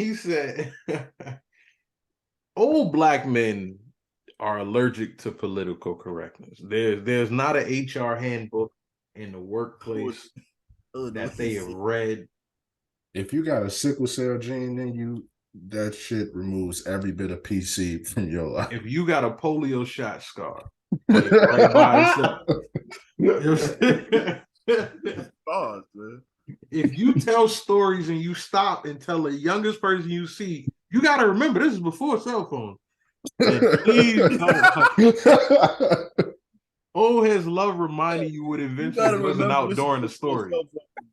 He said, old black men are allergic to political correctness. There's not an HR handbook in the workplace that they have read. If you got a sickle cell gene in you, that shit removes every bit of PC from your life. If you got a polio shot scar, right by itself. Pause, man. If you tell stories and you stop and tell the youngest person you see, you got to remember this is before cell phones. Please don't. Oh, his love reminding you what eventually wasn't out during the story.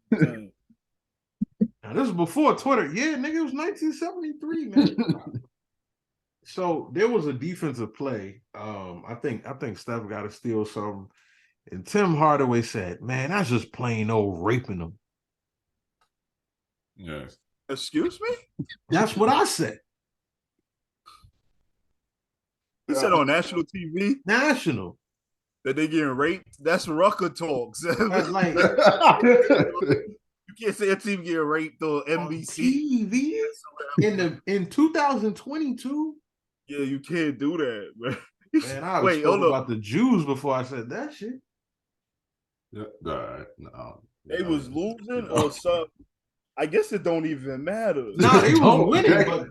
Now, this is before Twitter. Yeah, nigga, it was 1973, man. So there was a defensive play. I think Steph got to steal something. And Tim Hardaway said, man, that's just plain old raping them. Yes. Excuse me? That's what I said. He said on national TV? National. That they getting raped? That's Rucker talks. Like, you can't say a team getting raped on NBC. TV in 2022? Yeah, you can't do that, man. Man, I was talking about the Jews before I said that shit. Yeah, all right. No. They was losing or something. I guess it don't even matter. No, they was winning, but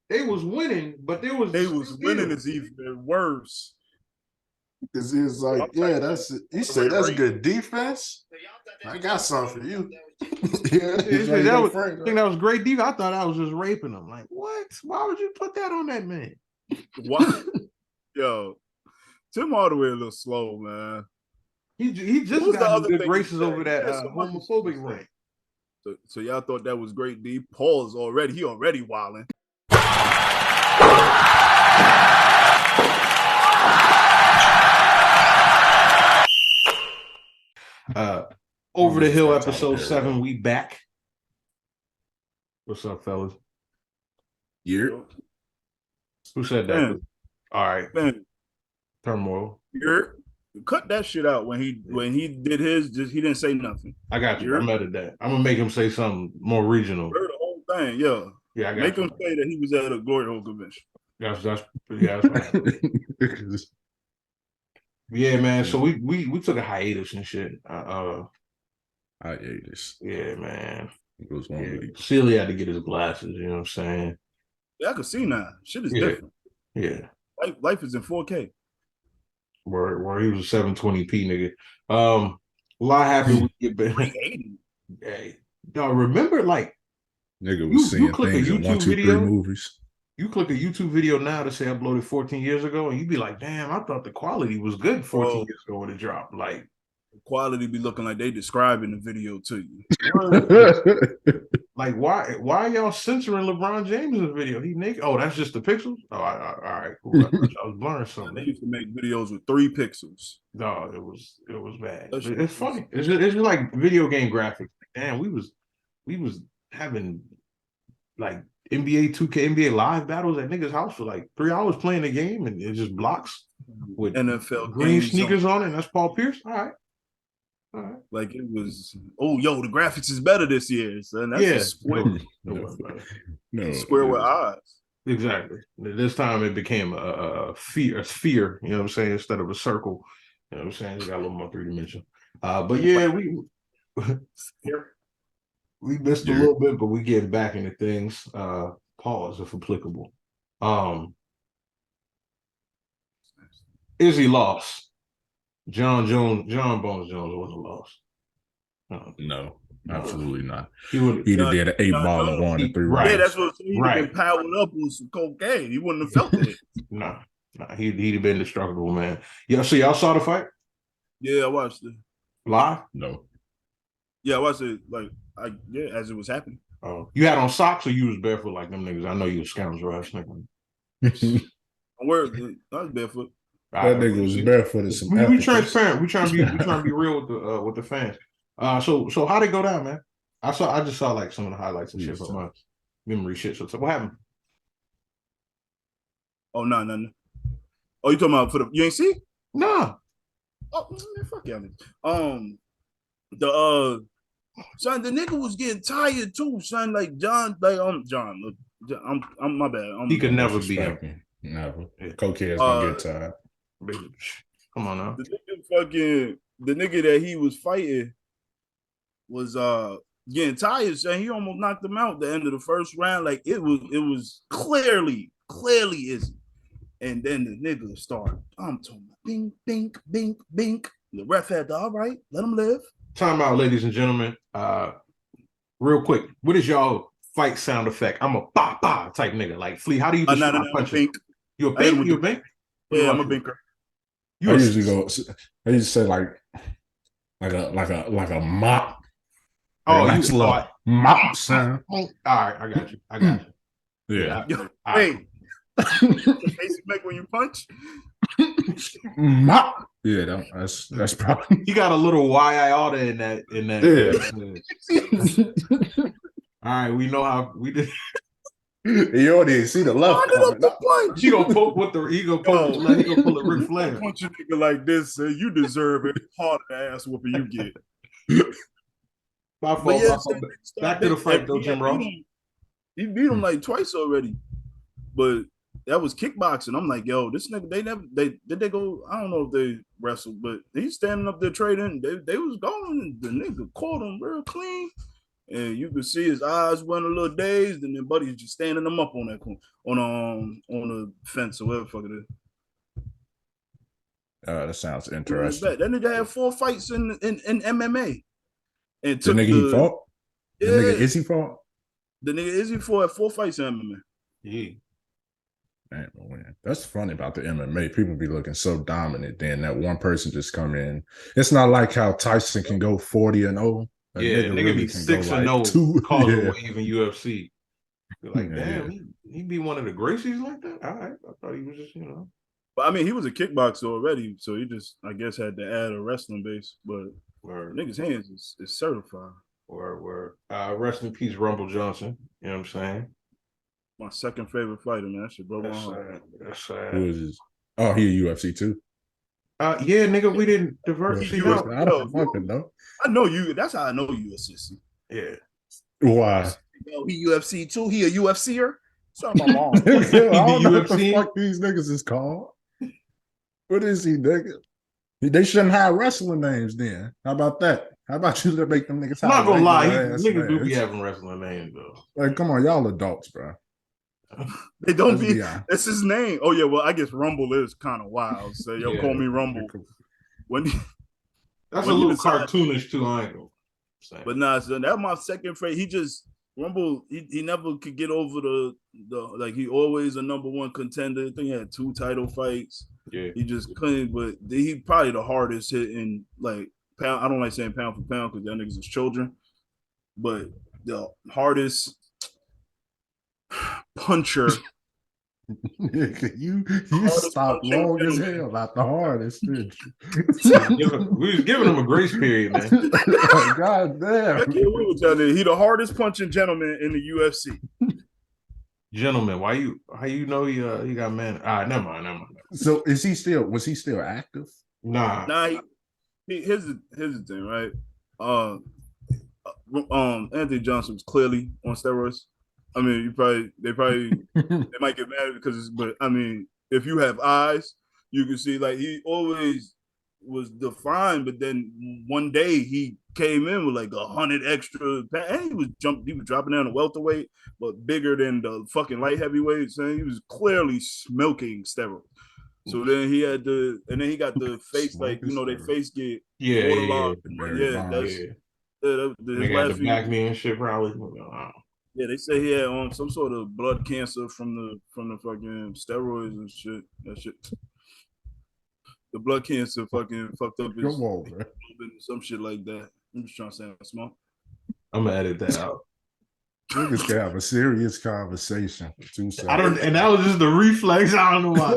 they was winning, but there was winning is even worse. Because he was like, yeah, that's it. He said that's good defense. I got something for you. Yeah, I think that was great defense. I thought I was just raping him. Like, what? Why would you put that on that man? What? Yo, Tim Hardaway a little slow, man. He just got good graces over that homophobic rant. So y'all thought that was great, D. Paul's already. He already wilding. Over the Hill, episode 7. We back. What's up, fellas? Yeah. Who said that? Man. All right. Man. Turmoil. Cut that shit out when he did his. He didn't say nothing. I got you. I'm at that. I'm gonna make him say something more regional. The whole thing, yeah. Yeah, I got make him say that he was at a Glory Hole convention. That's right. Yeah, man. So we took a hiatus and shit. Hiatus. Yeah, man. It was 1 week. Celie had to get his glasses. You know what I'm saying? Yeah, I can see now. Shit is different. Yeah. Life is in 4K. Where he was a 720p nigga. A lot happened with your band. Hey, y'all remember like nigga was seeing things in 1, 2, 3 movies. You click a YouTube video now to say uploaded 14 years ago, and you be like, damn, I thought the quality was good 14 years ago when it dropped. Like the quality be looking like they describing the video to you. Like why are y'all censoring LeBron James' video? He naked. Oh, that's just the pixels? Oh, all right, cool. I was blurring something. They used to make videos with 3 pixels. No, it was bad. It's funny. It's just like video game graphics. Damn, we was having like NBA 2K, NBA live battles at niggas' house for like 3 hours playing the game, and it just blocks with NFL green sneakers on it. And that's Paul Pierce. All right. Like it was, the graphics is better this year. So that's square with eyes. Exactly. This time it became a sphere, you know what I'm saying, instead of a circle. You know what I'm saying? It's got a little more 3-dimensional. But yeah, we missed a little bit, but we getting back into things. Pause if applicable. Izzy lost. John Bones Jones wasn't lost. No, absolutely not. He did an 8 ball and won in 3 rounds. Yeah, that's what he'd been powered up with some cocaine. He wouldn't have felt it. Nah, he'd have been indestructible, man. Yeah, so y'all saw the fight? Yeah, I watched it. Live? No. Yeah, I watched it as it was happening. Oh, you had on socks or you was barefoot like them niggas? I know you was scoundrel ass nigga. I was barefoot. That nigga was barefoot. We transparent. We trying to be real with the fans. So how'd it go down, man? I just saw like some of the highlights and shit from my memory shit. So what happened? Oh no. Oh, you talking about you ain't see? No. Oh man, fuck y'all. Son, the nigga was getting tired too, son. Like John, I'm my bad. He could never be him. Never. Yeah. Cokehead's gonna get tired. Come on now. The nigga that he was fighting was getting tired, saying he almost knocked him out at the end of the first round. Like it was clearly Izzy. And then the nigga started, I'm talking about bing, bing, bing, bing. The ref had to, all right, let him live. Time out, ladies and gentlemen. Real quick, what is y'all fight sound effect? I'm a ba type nigga. Like Flea, how do you describe punching? You a bink? You a bink? Yeah, I'm a binker. I usually say like a mop. Oh, like you mop sound. All right, I got you. Yeah. Hey, the face you make when you punch. Mop. Yeah, that's probably. He got a little iota in that. Yeah. All right, we know how we did. You already see the love coming up. He gonna pull with the he gonna pull a Ric Flair. Punch a nigga like this, you deserve it. Hard ass whooping you get. My fault. Back to the fight though, Jim Ross. He beat him like twice already, but that was kickboxing. I'm like, yo, this nigga, they go. I don't know if they wrestled, but he's standing up there trading. They was going, and the nigga caught him real clean. And you could see his eyes went a little dazed, and then Buddy's just standing him up on that on the fence or whatever the fuck it is. That sounds interesting. That nigga had 4 fights in MMA. And the nigga he fought? Yeah. The nigga Izzy fought? The nigga Izzy fought at 4 fights in MMA. Yeah. Man, that's funny about the MMA. People be looking so dominant, then that one person just come in. It's not like how Tyson can go 40-0. Yeah, nigga really be 6-0 causing wave in UFC. You're like, damn, he be one of the Gracies like that? All right. I thought he was just, But I mean, he was a kickboxer already, so he just, I guess, had to add a wrestling base. But nigga's hands is certified. Or rest in peace, Rumble Johnson. You know what I'm saying? My second favorite fighter, man. That shit broke my heart. That's sad. Who is this? Oh, he a UFC too. Yeah, nigga, we didn't divert. I don't fucking know. I know you. That's how I know you a sissy. Yeah. Why? Yo, he UFC too. He a UFCer. Sorry, my mom. I don't know what the fuck these niggas is called. What is he, nigga? They shouldn't have wrestling names then. How about that? How about you make them niggas? I'm not gonna lie, niggas do be having wrestling names though. Like, come on, y'all adults, bro. They don't be. That's his name. Oh yeah, well, I guess Rumble is kind of wild. So call me Rumble. That's a little cartoonish too, I ain't gonna say. But nah, so that's my second favorite. He just Rumble. He never could get over the like. He always a number 1 contender. I think he had 2 title fights. Yeah, he just couldn't. But he probably the hardest hitting like pound. I don't like saying pound for pound because that niggas is children. But the hardest puncher. you stopped long as hell about the hardest. We was giving him a grace period, man. God damn. He the hardest punching gentleman in the UFC. Gentleman, how you know he got man? All right, never mind. So was he still active? Nah. Here's the thing, right? Anthony Johnson was clearly on steroids. I mean, they might get mad because but I mean, if you have eyes, you can see like he always was defined, but then one day he came in with like 100 extra pounds, and he was dropping down to welterweight, but bigger than the fucking light heavyweight. Saying he was clearly smoking steroids. So then he had and then he got the face like their face get waterlogged. They got the back knee and shit probably. Yeah, they say he had some sort of blood cancer from the fucking steroids and shit. That shit. The blood cancer fucking fucked up his some shit like that. I'm just trying to sound smart. I'm gonna edit that out. Niggas can have a serious conversation. And that was just the reflex. I don't know why.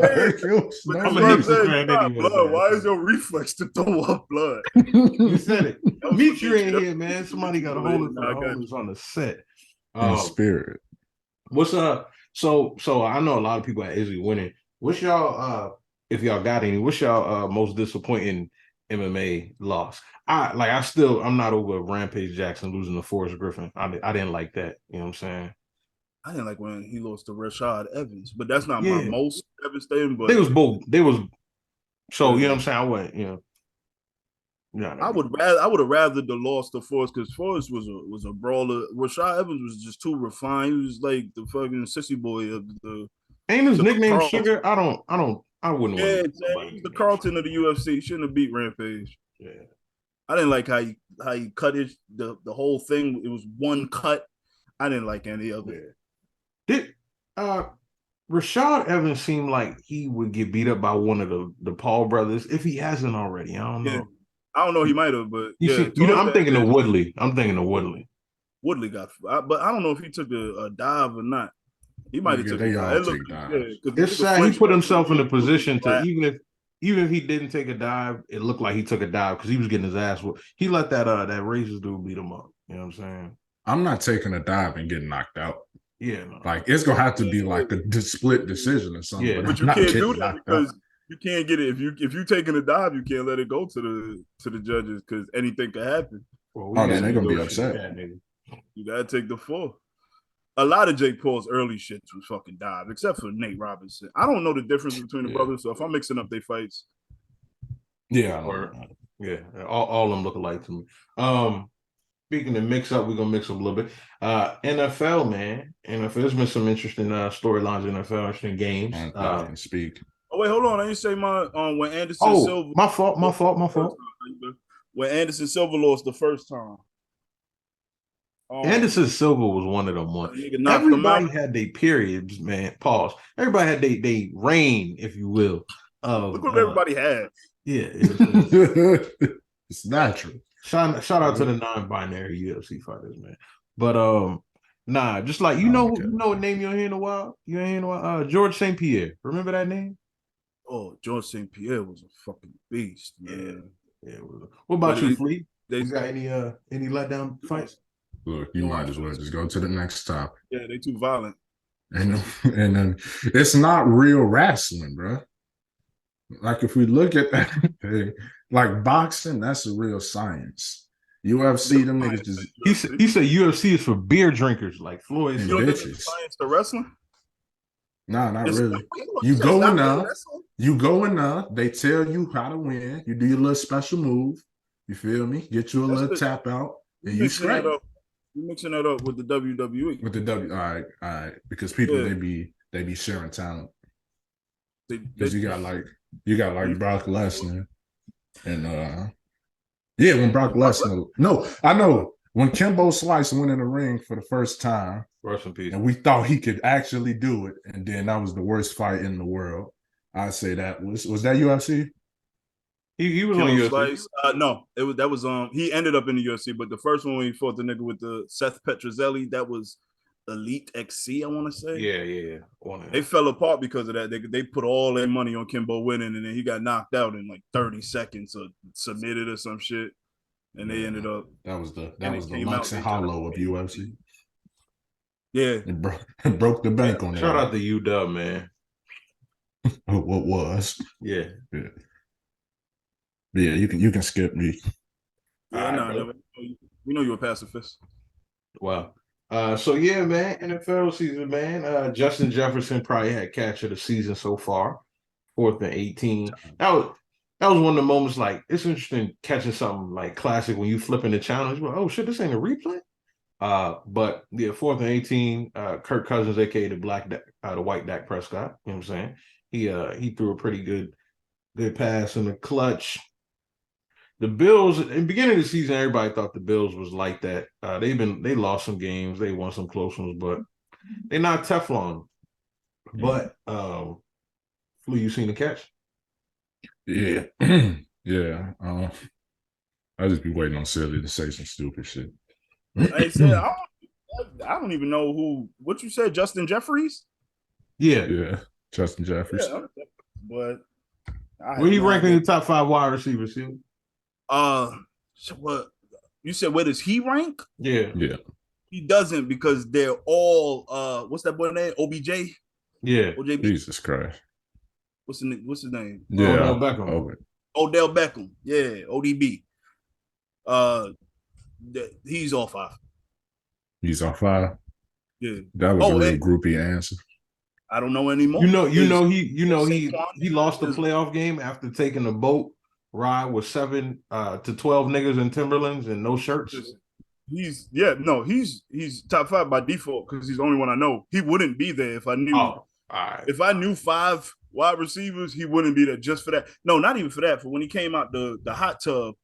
I'm a Knicks fan anyway. Why is your reflex to throw up blood? You said it. Dimitri in here, man. Somebody got to hold it for homies on the set. In spirit. What's up? So I know a lot of people at Izzy winning. What's y'all if y'all got any, what's y'all most disappointing MMA loss? I'm not over Rampage Jackson losing to Forrest Griffin. I didn't like that. You know what I'm saying? I didn't like when he lost to Rashad Evans, but that's not my Yeah. most devastating. But They was both. They was so you know yeah. what I'm saying. I went, yeah. I would have rather the loss to Forrest because Forrest was a brawler. Rashad Evans was just too refined. He was like the fucking sissy boy of Ain't his the nickname Carlton. Sugar? I wouldn't Yeah, want to. he was the Carlton of the UFC. He shouldn't have beat Rampage. Yeah. I didn't like how he cut it the whole thing. It was one cut. I didn't like any of it. Did Rashad Evans seemed like he would get beat up by one of the Paul brothers if he hasn't already? I don't know. Yeah. I don't know. He might have, but I'm thinking of Woodley. I'm thinking of Woodley. Woodley got, but I don't know if he took a dive or not. He might have took a dive. It's sad he put himself in a position to even if he didn't take a dive, it looked like he took a dive because he was getting his ass whooped. He let that racist dude beat him up. You know what I'm saying? I'm not taking a dive and getting knocked out. Yeah, no. Like it's gonna have to be like a split decision or something. Yeah, but you can't do that because you can't get it if you taking a dive, you can't let it go to the judges because anything could happen. Well, then they're gonna be upset. You gotta take the 4. A lot of Jake Paul's early shits was fucking dive, except for Nate Robinson. I don't know the difference between the brothers, so if I'm mixing up their fights, all of them look alike to me. Speaking of mix up, we're gonna mix up a little bit. NFL, man. NFL, there's been some interesting storylines in NFL, interesting games. I can speak. Oh wait, hold on. I didn't say my when Anderson Silva. My fault. When Anderson Silva lost the first time. Anderson Silva was one of them ones. Everybody had their periods, man. Pause. Everybody had their reign, if you will. Look what everybody had. Yeah, it's natural. Shout out to the non-binary UFC fighters, man. But just like you know a name you don't hear in a while. You ain't hear in a while. George St. Pierre. Remember that name? Oh, George St. Pierre was a fucking beast, man. Yeah. What about you, Flea? You got any letdown fights? Look, you might as well just go to the next topic. Yeah, they too violent. And then it's not real wrestling, bro. Like if we look at that, like boxing, that's a real science. UFC, them niggas just. He said UFC is for beer drinkers, like Floyd. And you don't think it's science to wrestling? Nah, not really. You go in there, they tell you how to win. You do your little special move. You feel me? Get you a little tap out, and you straight. You're mixing that up with the WWE. With the all right. Because people they be sharing talent. Because you got like Brock Lesnar, and when Brock Lesnar. No, I know when Kimbo Slice went in the ring for the first time. Rest in peace. And we thought he could actually do it, and then that was the worst fight in the world. I say that was that UFC. He was on UFC. No, that was he ended up in the UFC, but the first one when he fought the nigga with the Seth Petrozelli, that was Elite XC, I want to say. Yeah. They fell apart because of that. They put all their money on Kimbo winning, and then he got knocked out in like 30 seconds or submitted or some shit, and they ended up. That was the Lux and Hollow of UFC. Yeah, it broke the bank on that. Shout out to UW, man. What was? Yeah. Yeah, you can skip me. Yeah, we know you're a pacifist. Wow. So yeah, man, NFL season, man. Justin Jefferson probably had catch of the season so far, 4th and 18. That was one of the moments. Like it's interesting catching something like classic when you flipping the channel. You're like, oh shit, this ain't a replay. But yeah, 4th and 18. Kirk Cousins, aka the white Dak Prescott. You know what I'm saying? He threw a pretty good pass in the clutch. The Bills, in the beginning of the season, everybody thought the Bills was like that. They lost some games, they won some close ones, but they're not Teflon. But Flea, you seen the catch? Yeah. Yeah. I just be waiting on Silly to say some stupid shit. I said I don't even know what you said, Justin Jeffries? Yeah. Justin Jeffries. Yeah, but where he ranking in the top 5 wide receivers, Silly? So what you said? Where does he rank? Yeah. He doesn't because they're all what's that boy name? OBJ. Yeah. OJB. Jesus Christ. What's his name? Yeah. Odell Beckham. Odell Beckham. Yeah. ODB. He's all 5. He's all 5. Yeah. That was a real groupie answer. I don't know anymore. He lost the playoff game after taking a boat ride with 7 to 12 niggas in Timberlands and no shirts. He's top 5 by default because he's the only one I know. He wouldn't be there if I knew. Oh, right. If I knew 5 wide receivers, he wouldn't be there just for that. No, not even for that. For when he came out the hot tub,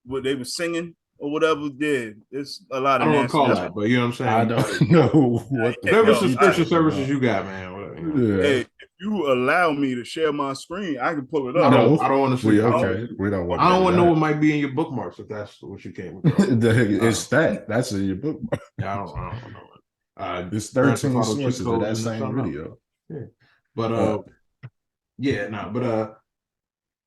what they were singing or whatever. Yeah, it's a lot of. I don't recall that, but you know what I'm saying. I don't know what. Whatever subscription services you got, man. Yeah. Hey, if you allow me to share my screen, I can pull it up. No, I don't want to see. Okay, we don't want. I don't want to know what might be in your bookmarks if that's what you came with. It's that's in your bookmark. Yeah, I don't know. It's 13 sources of that same video. Yeah, but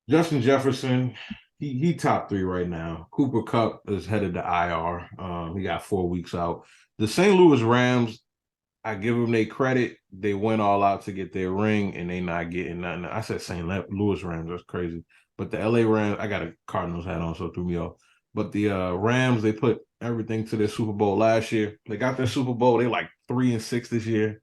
Justin Jefferson, he top 3 right now. Cooper Kupp is headed to IR. He got 4 weeks out. The St. Louis Rams, I give them their credit. They went all out to get their ring, and they not getting nothing. I said St. Louis Rams. That's crazy. But the LA Rams, I got a Cardinals hat on, so it threw me off. But the Rams, they put everything to their Super Bowl last year. They got their Super Bowl. They like 3-6 this year,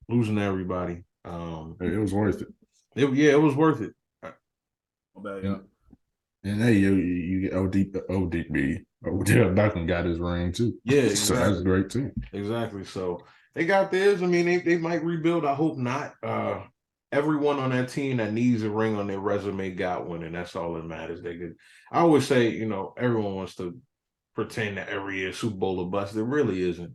losing to everybody. It was worth it. It was worth it. Yeah. And hey, you get ODB. Odell Beckham got his ring too. Yeah, exactly. So that's great too. Exactly. So they got theirs. I mean, they might rebuild. I hope not. Everyone on that team that needs a ring on their resume got one, and that's all that matters. I always say, everyone wants to pretend that every year Super Bowl or bust. It really isn't.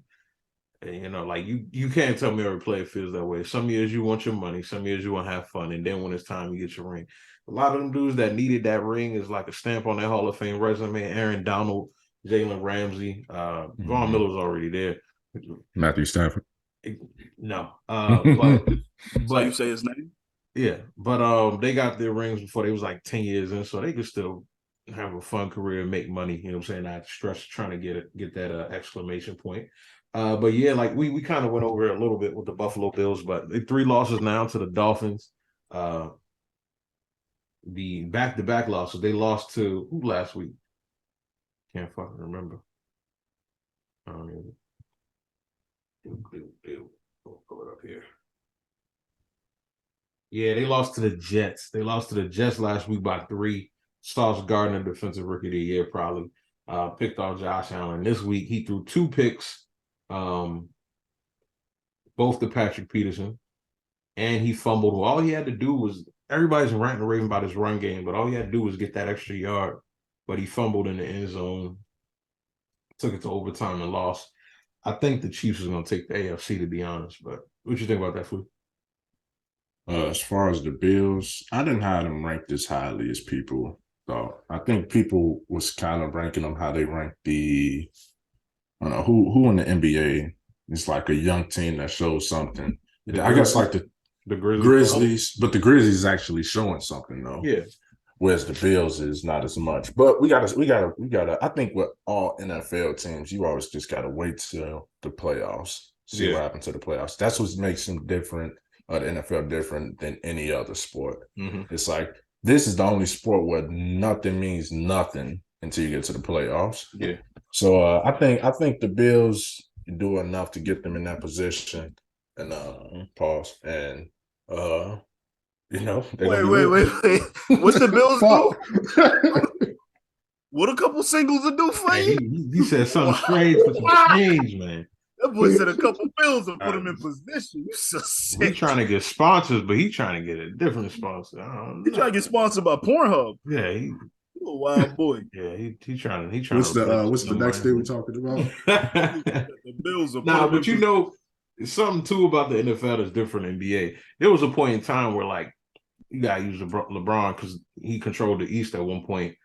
And, like you can't tell me every player feels that way. Some years you want your money, some years you want to have fun, and then when it's time, you get your ring. A lot of them dudes that needed that ring is like a stamp on their Hall of Fame resume. Aaron Donald, Jalen Ramsey, Von Miller's already there. Matthew Stafford. No, but so you say his name? Yeah, but they got their rings before they was like 10 years in, so they could still have a fun career and make money. You know what I'm saying? Not stress trying to get that exclamation point. But yeah, like we kind of went over it a little bit with the Buffalo Bills, but 3 losses now to the Dolphins. The back-to-back losses, they lost to who last week? Can't fucking remember. I don't even. We'll pull it up here. Yeah, they lost to the Jets. They lost to the Jets last week by 3. Sauce Gardner, defensive rookie of the year, probably picked off Josh Allen. This week, he threw 2 picks, both to Patrick Peterson, and he fumbled. All he had to do was, everybody's ranting and raving about his run game, but all he had to do was get that extra yard. But he fumbled in the end zone, took it to overtime and lost. I think the Chiefs is going to take the AFC, to be honest. But what you think about that, Flea? As far as the Bills, I didn't have them ranked as highly as people thought. I think people was kind of ranking them how they ranked I don't know, who in the NBA is like a young team that shows something. I guess like the Grizzlies, but the Grizzlies is actually showing something though. Yeah. Whereas the Bills is not as much. But we gotta I think with all NFL teams, you always just gotta wait till the playoffs, see what happens to the playoffs. That's what makes them different, the NFL different than any other sport. Mm-hmm. It's like this is the only sport where nothing means nothing until you get to the playoffs. Yeah. So I think the Bills do enough to get them in that position. And pause. And wait. What's the Bills do? What a couple singles to do for you? He said something strange for some change, man. That boy said a couple bills and put him in position. You so sick. He's trying to get sponsors, but he's trying to get a different sponsor. He's trying to get sponsored by Pornhub. Yeah, you a wild boy. Yeah, he trying. What's the next thing we're talking about? The Bills are but something too about the NFL that's different than NBA. There was a point in time where like you gotta use LeBron because he controlled the East at one point.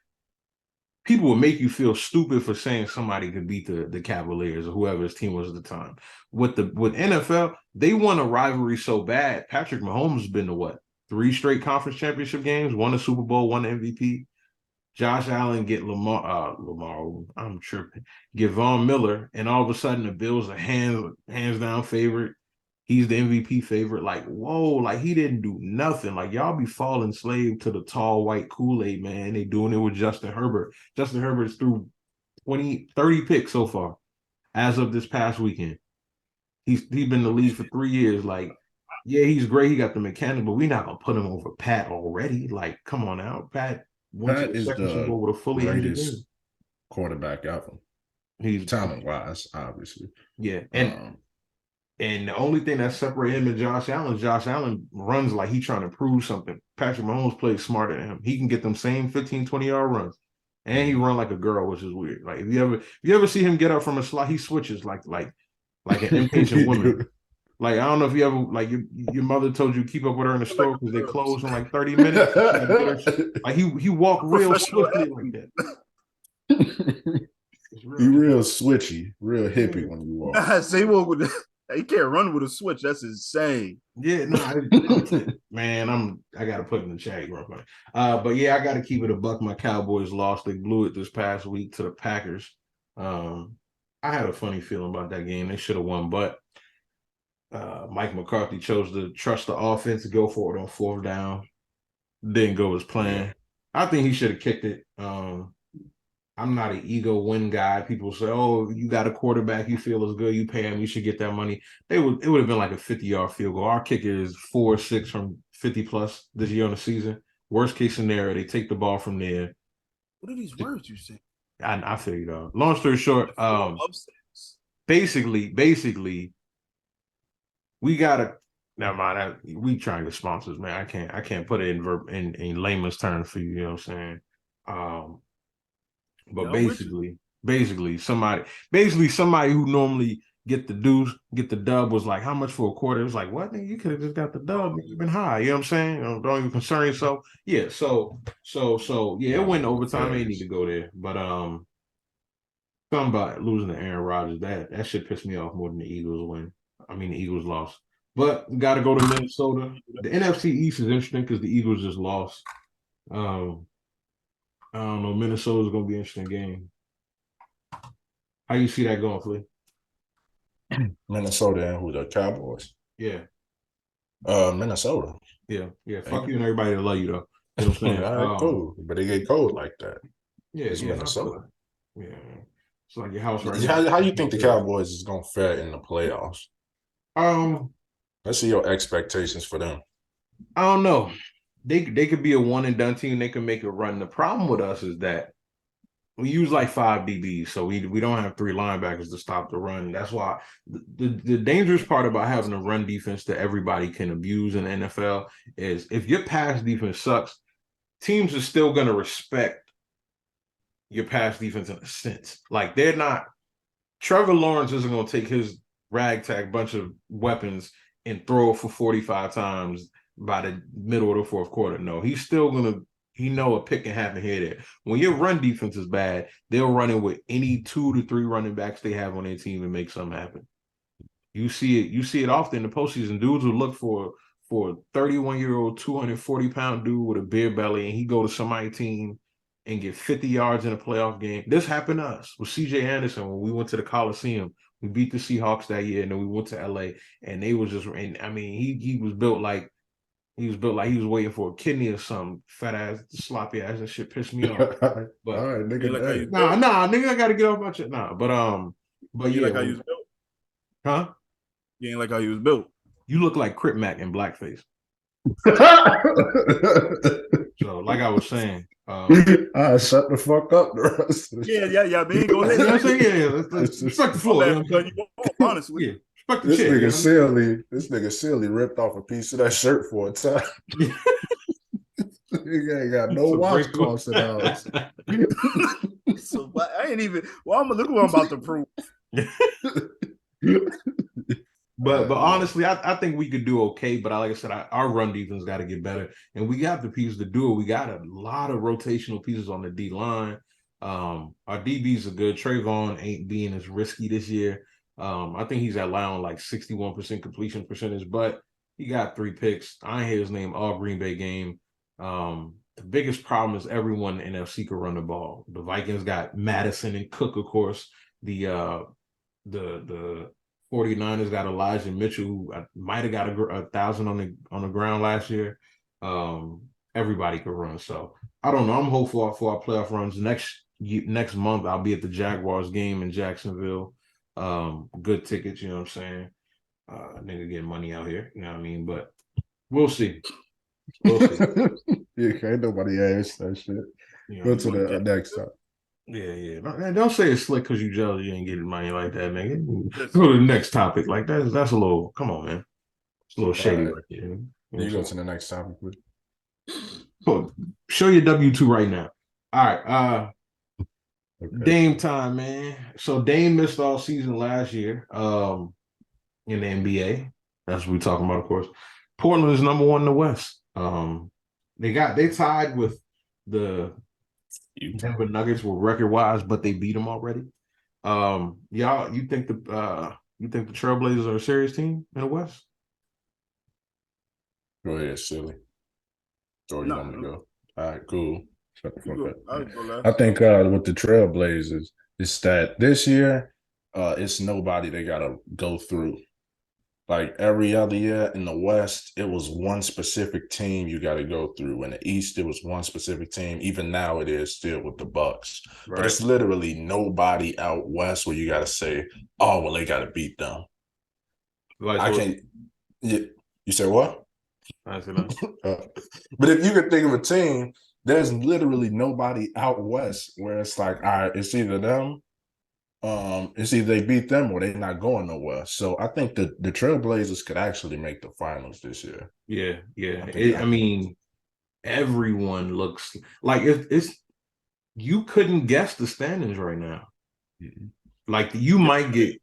People would make you feel stupid for saying somebody could beat the Cavaliers or whoever his team was at the time. With NFL, they won a rivalry so bad. Patrick Mahomes has been to 3 straight conference championship games, won a Super Bowl, won the MVP. Josh Allen get I'm tripping. Get Von Miller, and all of a sudden the Bills are hands down favorite. He's the MVP favorite. Like, whoa, like he didn't do nothing. Like y'all be falling slave to the tall white Kool-Aid, man. They doing it with Justin Herbert. Justin Herbert's threw 30 picks so far as of this past weekend. He's been in the league for 3 years. Like, yeah, he's great. He got the mechanic, but we're not gonna put him over Pat already. Like, come on now, Pat went to Pat the is second Super the Bowl with a fully injured team. greatest quarterback ever. He's talent-wise, obviously. Yeah, and the only thing that separates him and Josh Allen runs like he's trying to prove something. Patrick Mahomes plays smarter than him. He can get them same 15, 20-yard runs. And he run like a girl, which is weird. Like if you ever see him get up from a slot, he switches like an impatient woman. Like I don't know if you ever like your mother told you keep up with her in the store because they close in like 30 minutes. Like he walked real swiftly like that. He real switchy, real hippie when you walk. Say walk with he can't run with a switch. That's insane. Yeah, man, I gotta put in the chat real quick. But yeah, I gotta keep it a buck. My Cowboys lost. They blew it this past week to the Packers. I had a funny feeling about that game. They should have won, but Mike McCarthy chose to trust the offense to go for it on 4th down. Didn't go as planned. I think he should have kicked it. I'm not an ego win guy. People say, "Oh, you got a quarterback, you feel as good, you pay him, you should get that money." It would have been like a 50-yard field goal. Our kicker is 4-6 from 50 plus this year on the season. Worst case scenario, they take the ball from there. What are these words you say? I figured out. Long story short, basically, we gotta. Never mind. We trying to sponsors, man. I can't put it in layman's terms for you. You know what I'm saying? But basically, somebody who normally get the dub was like, how much for a quarter? It was like, what? You could have just got the dub. You've been high. You know what I'm saying? Don't even concern yourself. Yeah. So yeah, it went overtime. Ain't need to go there. But something about losing to Aaron Rodgers, that shit pissed me off more than the Eagles win. I mean, the Eagles lost. But got to go to Minnesota. The NFC East is interesting because the Eagles just lost. I don't know. Minnesota's going to be an interesting game. How you see that going, Flea? Minnesota and who? The Cowboys? Yeah. Minnesota. Yeah. Fuck you and everybody that love you, though. You know what I'm saying? All right, cool. But they get cold like that. Yeah, it's Minnesota. Yeah. It's like your house right how, now. How you think the Cowboys is going to fare in the playoffs? Let's see your expectations for them. I don't know. They could be a one and done team. They can make a run. The problem with us is that we use like 5 DBs, so we don't have 3 linebackers to stop the run. That's why the dangerous part about having a run defense that everybody can abuse in the NFL is if your pass defense sucks, teams are still going to respect your pass defense in a sense. Like they're not. Trevor Lawrence isn't going to take his ragtag bunch of weapons and throw it for 45 times by the middle of the 4th quarter. No, he's still gonna. He know a pick can happen here there. When your run defense is bad, they'll run it with any 2 to 3 running backs they have on their team and make something happen. You see it often in the postseason. Dudes will look for a 31-year-old, 240-pound dude with a beer belly, and he go to somebody's team and get 50 yards in a playoff game. This happened to us with C.J. Anderson when we went to the Coliseum. We beat the Seahawks that year, and then we went to L.A. and they was just. And I mean, he was built like. He was waiting for a kidney or something. Fat ass, sloppy ass, that shit pissed me off. But all right, nigga. Nah, nigga, I gotta get off my shit. Nah, but you yeah. Like how he was built? Huh? You ain't like how he was built. You look like Crip Mac in blackface. So, like I was saying, shut the fuck up. Yeah. Man, go ahead. You know what I'm saying? Yeah. Let's respect the floor. Honestly, yeah. This nigga silly ripped off a piece of that shirt for a time. He ain't got no washcloths in the house. So I ain't even. Well, I'm gonna look what I'm about to prove. But honestly, I think we could do okay. But like I said, our run defense got to get better, and we got the pieces to do it. We got a lot of rotational pieces on the D line. Our DBs are good. Trayvon ain't being as risky this year. I think he's allowing like 61% completion percentage, but he got 3 picks. I ain't hear his name all Green Bay game. The biggest problem is everyone in NFC can run the ball. The Vikings got Madison and Cook, of course. The 49ers got Elijah Mitchell, who might have got 1,000 on the ground last year. Everybody could run. So I don't know. I'm hopeful for our playoff runs. Next month, I'll be at the Jaguars game in Jacksonville. Good tickets, you know what I'm saying? nigga getting money out here. You know what I mean? But we'll see. We'll see. Yeah, ain't nobody asked that shit. You know, Go to the next time. Yeah. Don't say it's slick because you jealous you ain't getting money like that, nigga. Go to the next topic. Like that's a little. Come on, man. It's a little shady right there. You go to the next topic, please. Cool. Show your W2 right now. All right. Okay. Dame time, man. So Dame missed all season last year in the NBA. That's what we're talking about, of course. Portland is number 1 in the West. They tied with the Denver Nuggets were record-wise, but they beat them already. Y'all, you think the Trailblazers are a serious team in the West? Go ahead, silly. Or you want me to go? All right, cool. Shut the fuck up. I think with the Trailblazers, it's that this year, it's nobody they gotta go through. Like every other year in the West, it was one specific team you got to go through. In the East, it was one specific team. Even now, it is still with the Bucks. Right. But it's literally nobody out West where you got to say, "Oh, well, they got to beat them." Like I can't. You said what? I said but if you could think of a team, there's literally nobody out West where it's like, all right, it's either them. It's either they beat them or they're not going nowhere. So I think the Trailblazers could actually make the finals this year. Yeah. I mean, everyone looks like it's you couldn't guess the standings right now. Mm-hmm. Like you might get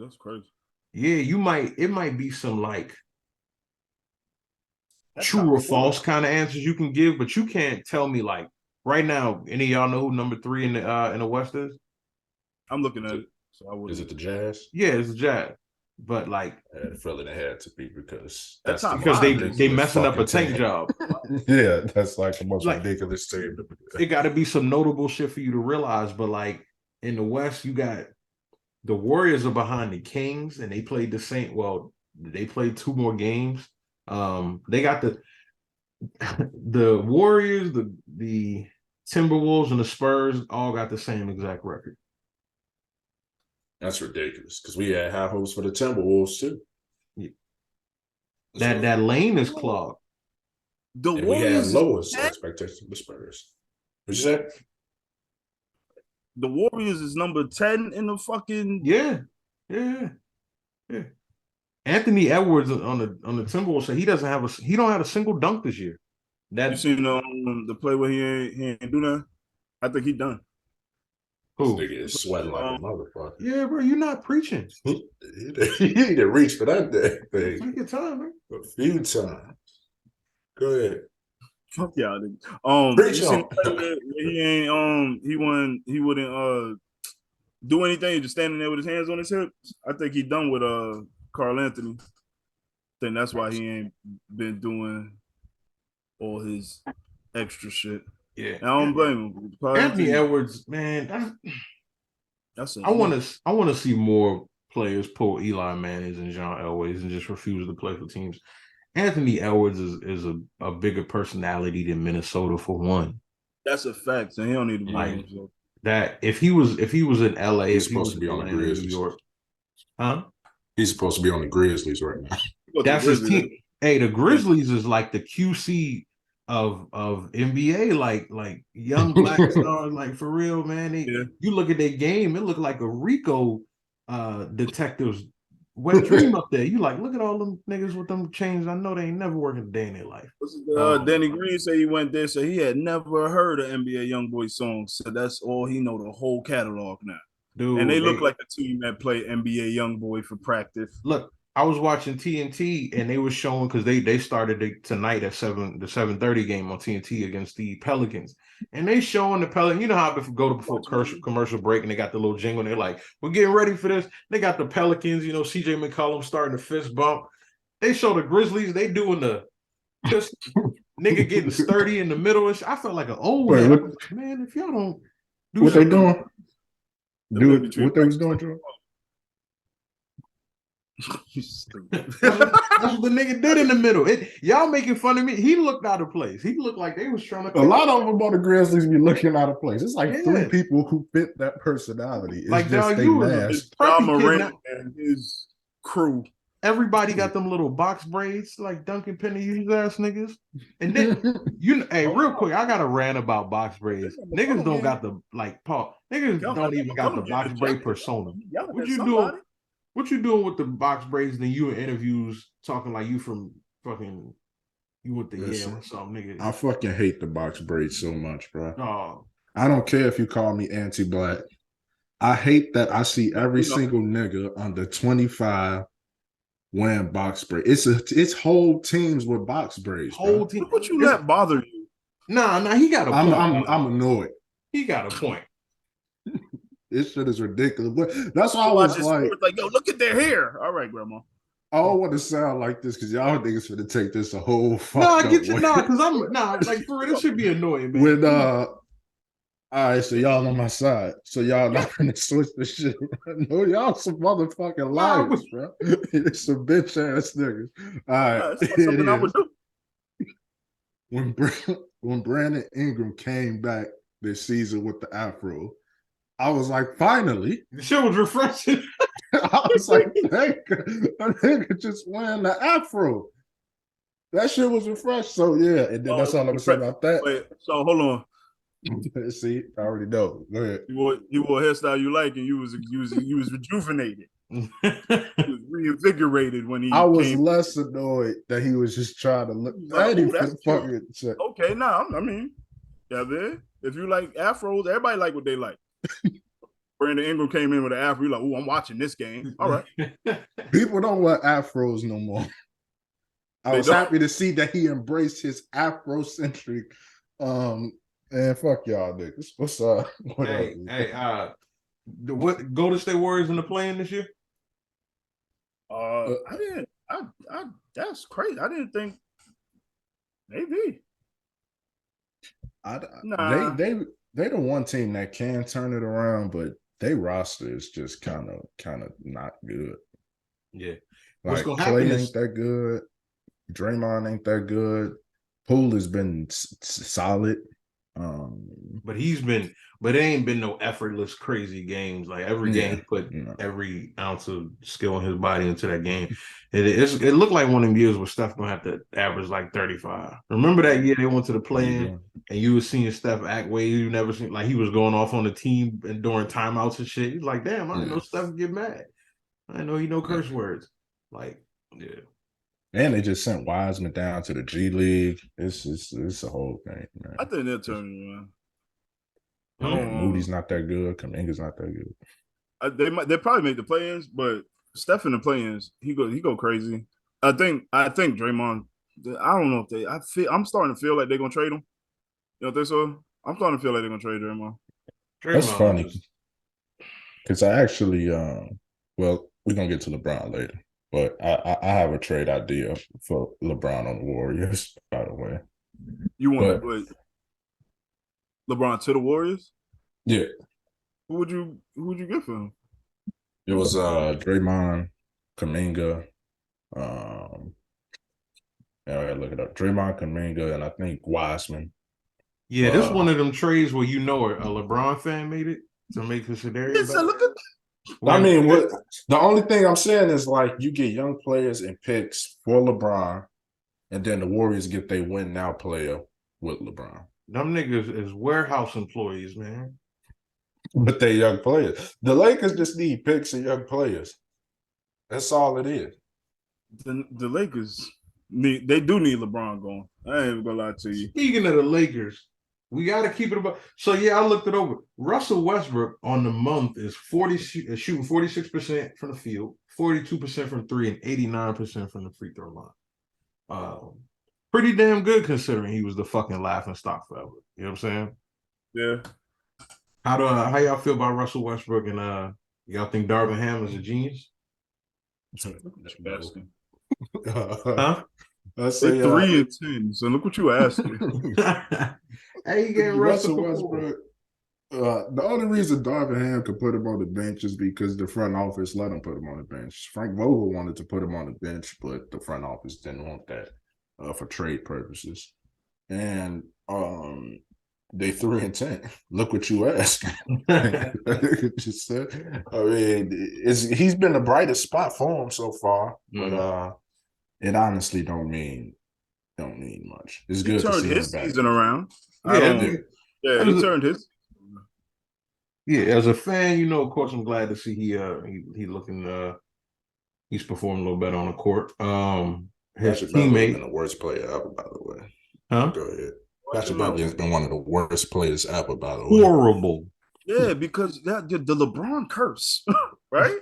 that's crazy. Yeah, it might be some like true or false kind of answers you can give, but you can't tell me like right now, any of y'all know who number 3 in the West is? I'm looking at it. So is it the Jazz? Yeah, it's the Jazz. But like, I feel it had to be because they messing up a tank job. Yeah, that's like the most ridiculous team. It got to be some notable shit for you to realize. But like in the West, you got the Warriors are behind the Kings, and they played the same. Well, they played 2 more games. They got the Warriors, the Timberwolves, and the Spurs all got the same exact record. That's ridiculous because we had high hopes for the Timberwolves too. Yeah. That lane is clogged. The Warriors we had lowest expectations for the Spurs. What you say? The Warriors is number 10 in the fucking yeah. Anthony Edwards on the Timberwolves said he don't have a single dunk this year. You seen the play where he ain't do that? I think he done. Who? This nigga is sweating like a motherfucker. Yeah, bro, you're not preaching. He didn't reach for that thing. Take your time, man. A few times. Go ahead. Fuck y'all. Preach on. He wouldn't do anything, just standing there with his hands on his hips. I think he done with Carl Anthony. I think that's why he ain't been doing all his extra shit. Yeah, I don't blame him. Anthony Edwards, man, I want to see more players pull Eli Mannings and John Elways and just refuse to play for teams. Anthony Edwards is a bigger personality than Minnesota for one. That's a fact. So he don't need to like that. If he was in LA, he's supposed to be on the Grizzlies. New York, huh? He's supposed to be on the Grizzlies right now. That's his team. Hey, the Grizzlies is like the QC of NBA, like young black stars, like for real, man. You look at their game, it looked like a Rico detective's wet dream up there. You like, look at all them niggas with them chains. I know they ain't never working a day in their life. Danny Green said he went there, so he had never heard an NBA YoungBoy song. So that's all he know, the whole catalog now. Dude, and they look like a team that play NBA YoungBoy for practice. Look, I was watching TNT and they were showing because they started tonight at the 7:30 game on TNT against the Pelicans. And they showing the Pelicans, you know how before commercial break and they got the little jingle and they're like, we're getting ready for this. They got the Pelicans, you know, CJ McCollum starting to fist bump. They show the Grizzlies, they doing the just nigga getting sturdy in the middle. I felt like an old man. If y'all don't do what they doing? What they was doing, Joe? That's what the nigga did in the middle. Y'all making fun of me. He looked out of place. He looked like they was trying to. A lot of them on the Grizzlies be looking out of place. It's like 3 people who fit that personality. It's like just Ja Morant and his crew Everybody got them little box braids like Duncan Penny ass niggas. And then hey, real quick, I got a rant about box braids. Niggas don't got the Paul. Niggas don't even got the box braid persona. What you doing? What you doing with the box braids? Then you in interviews talking like you from fucking you with the or something, nigga. I fucking hate the box braids so much, bro. Oh. I don't care if you call me anti-black. I hate that I see every single nigga under 25 wearing box braids. It's whole teams with box braids. Whole team. Look what you let bother you. Nah, he got a point. I'm annoyed. He got a point. This shit is ridiculous. That's why I was like, yo, look at their hair. All right, grandma. I don't want to sound like this because y'all niggas finna take this a whole fuck. No, I get you. Nah, because like for real, this should be annoying, man. When all right, so y'all on my side. So y'all not gonna switch the shit. No, y'all some motherfucking liars, bro. It's some bitch ass niggas. All right. When Brandon Ingram came back this season with the afro, I was like, finally. The shit was refreshing. I was like, that nigga just wearing the afro. That shit was refreshed. So yeah, and then that's all I'm gonna say about that. Wait, so hold on. See, I already know. Go ahead. You wore a hairstyle you like, and you was rejuvenated. He was reinvigorated when he. I was less annoyed that he was just trying to look. Okay, I mean, yeah, man. If you like afros, everybody like what they like. Brandon Ingram came in with an afro. You're like, oh, I'm watching this game. All right. People don't wear afros no more. I was happy to see that he embraced his Afrocentric. And fuck y'all niggas. What's up? What Golden State Warriors in the play-in this year? That's crazy. I didn't think maybe. They the one team that can turn it around, but they roster is just kind of not good. Yeah. Like Clay ain't that good. Draymond ain't that good. Poole has been solid. But it ain't been no effortless, crazy games. Like every game, he put every ounce of skill in his body into that game. It looked like one of them years where Steph gonna have to average like 35. Remember that year they went to the play-in and you was seeing Steph act ways you never seen. Like he was going off on the team and during timeouts and shit. He's like, damn, I didn't know Steph would get mad. I didn't know he know curse words. Like, yeah. And they just sent Wiseman down to the G League. It's a whole thing, man. I think they're turning around. Moody's not that good. Kuminga's not that good. They probably make the play-ins, but Steph in the play-ins, he go crazy. I think Draymond. I don't know if I'm starting to feel like they're gonna trade him. You don't think so? I'm starting to feel like they're gonna trade Draymond. That's funny because I actually, we're gonna get to LeBron later. But I have a trade idea for LeBron on the Warriors, by the way. You want to put LeBron to the Warriors? Yeah. Who would you get for him? It was Draymond, Kuminga. I gotta look it up. Draymond, Kuminga, and I think Wiseman. Yeah, this one of them trades where a LeBron fan made it to make the scenario. Look at I mean, the only thing I'm saying is like you get young players and picks for LeBron, and then the Warriors get their win now player with LeBron. Them niggas is warehouse employees, man. But they young players. The Lakers just need picks and young players. That's all it is. The Lakers they do need LeBron going. I ain't even gonna lie to you. Speaking of the Lakers, we got to keep it about. So, yeah, I looked it over. Russell Westbrook on the month is shooting 46% from the field, 42% from three, and 89% from the free throw line. Pretty damn good considering he was the fucking laughing stock forever. You know what I'm saying? Yeah. How y'all feel about Russell Westbrook and y'all think Darvin Ham is a genius? Huh? I say 3-10. So look what you asking. Hey, you getting Russell Westbrook. The only reason Darvin Ham could put him on the bench is because the front office let him put him on the bench. Frank Vogel wanted to put him on the bench, but the front office didn't want that for trade purposes. And They 3-10. Look what you asked. Just said. I mean, he's been the brightest spot for him so far, but it honestly don't mean much. It's good to see him back. Season around. Yeah, he turned his. Yeah, as a fan, you know, of course, I'm glad to see he looking he's performing a little better on the court. His teammate been the worst player ever, by the way. Huh? Go ahead. Patrick Beverly has been one of the worst players ever, by the way. Horrible. Yeah, because the LeBron curse, right?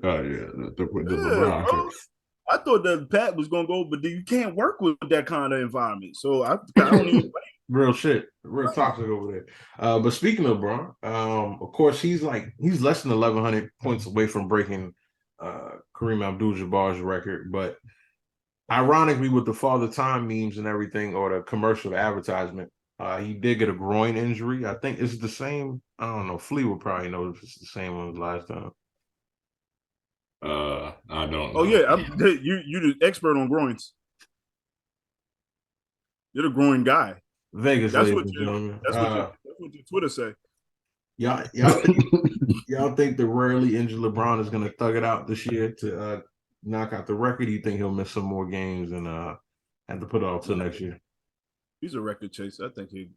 Oh yeah, the LeBron curse. I thought that Pat was gonna go, but you can't work with that kind of environment. So I don't even real shit, real toxic over there. But speaking of LeBron, of course he's less than 1,100 points away from breaking Kareem Abdul-Jabbar's record. But ironically, with the Father Time memes and everything, or the commercial advertisement, he did get a groin injury. I think it's the same. I don't know. Flea would probably know if it's the same one as last time. I don't know. Oh yeah, you the expert on groins. You're the groin guy. Vegas, that's what your Twitter say. Y'all think the rarely injured LeBron is gonna thug it out this year to knock out the record? Do you think he'll miss some more games and have to put it off till next year? He's a record chaser. I think he'd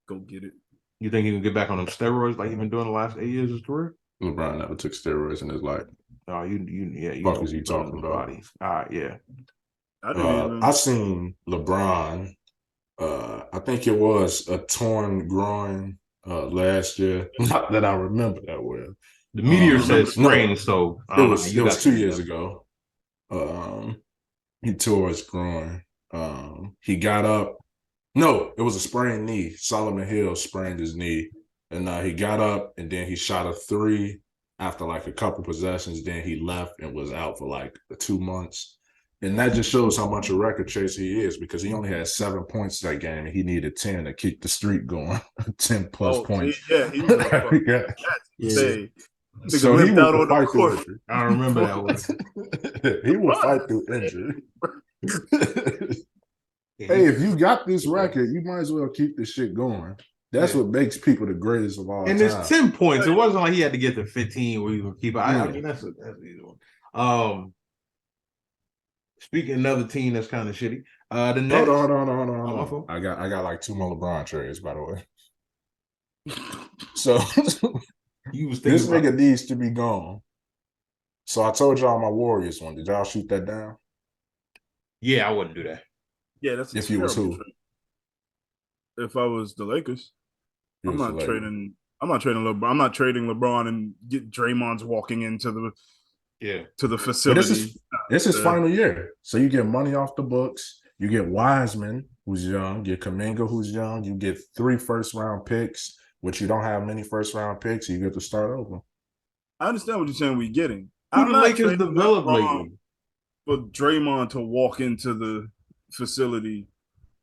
go get it. You think he can get back on them steroids like he's been doing the last 8 years of his career? LeBron never took steroids in his life. Oh, you fuck is you talking about? Body. All right, yeah. I seen LeBron. I think it was a torn groin last year. Not that I remember that well. The meteor says sprain, so it was 2 years ago. He tore his groin. He got up. No, it was a sprained knee. Solomon Hill sprained his knee, and he got up and then he shot a three after like a couple possessions. Then he left and was out for like 2 months. And that just shows how much a record chaser he is, because he only had 7 points that game and he needed 10 to keep the streak going. 10 plus points. He was yeah. So he will fight through injury. I remember that one. He will fight through injury. Hey, if you got this record, you might as well keep this shit going. That's what makes people the greatest of all time. And it's 10 points. It wasn't like he had to get to 15 where you can keep it. I mean, that's easy one. Speaking of another team that's kind of shitty. The Nets. Hold on. I got like 2 more LeBron trades, by the way. So this nigga needs to be gone. So I told y'all my Warriors one. Did y'all shoot that down? Yeah, I wouldn't do that. Yeah, that's if you was who? Trade. If I was the Lakers, I'm not trading LeBron. I'm not trading LeBron and get Draymond's walking into the facility. This is final year, so you get money off the books. You get Wiseman, who's young. You get Kuminga, who's young. You get 3 first-round picks, which you don't have many first-round picks. So you get to start over. I understand what you're saying. We're getting. Who the Lakers developed lately? For Draymond to walk into the facility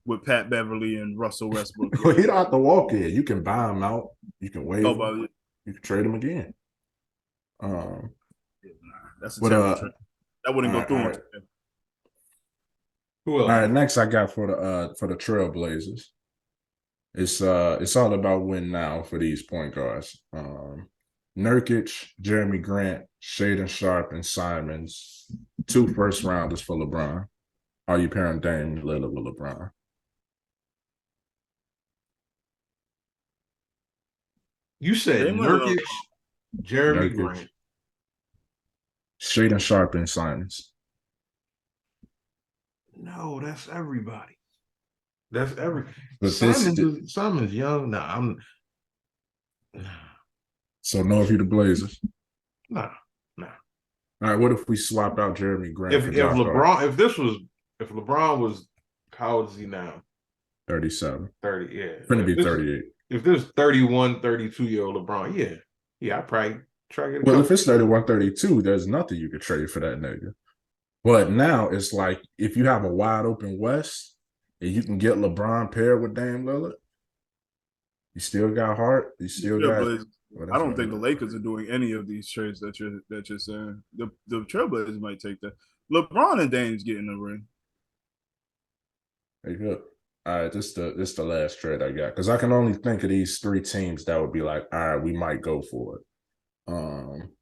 with Pat Beverly and Russell Westbrook. He don't have to walk in. You can buy him out. You can waive him. You can trade him again. That's a terrible trade. That wouldn't go through. All right. Who else? All right, next I got for the Trailblazers. It's all about win now for these point guards. Nurkic, Jeremy Grant, Shaedon Sharpe, and Simons. 2 first-rounders for LeBron. Are you pairing Dame Lillard with LeBron? You said Nurkic, Jeremy Grant, Shaedon Sharpe, and Simons. No, that's everybody. That's everybody. But Simon's young. Nah, So no, if you the Blazers. Nah. All right, what if we swapped out Jeremy Grant? If LeBron was, how old is he now? 37. 30, yeah. Gonna be 38. If there's 31, 32-year-old LeBron, yeah, I'd probably try to get Well, if it's 31, 32, there's nothing you could trade for that nigga. But now it's like, if you have a wide open West and you can get LeBron paired with Dame Lillard, you still got Hart. You still got. I don't think the Lakers are doing any of these trades that you're saying. The Trailblazers might take that. LeBron and Dame's getting the ring. There you go. All right, this the last trade I got because I can only think of these three teams that would be like, all right, we might go for it.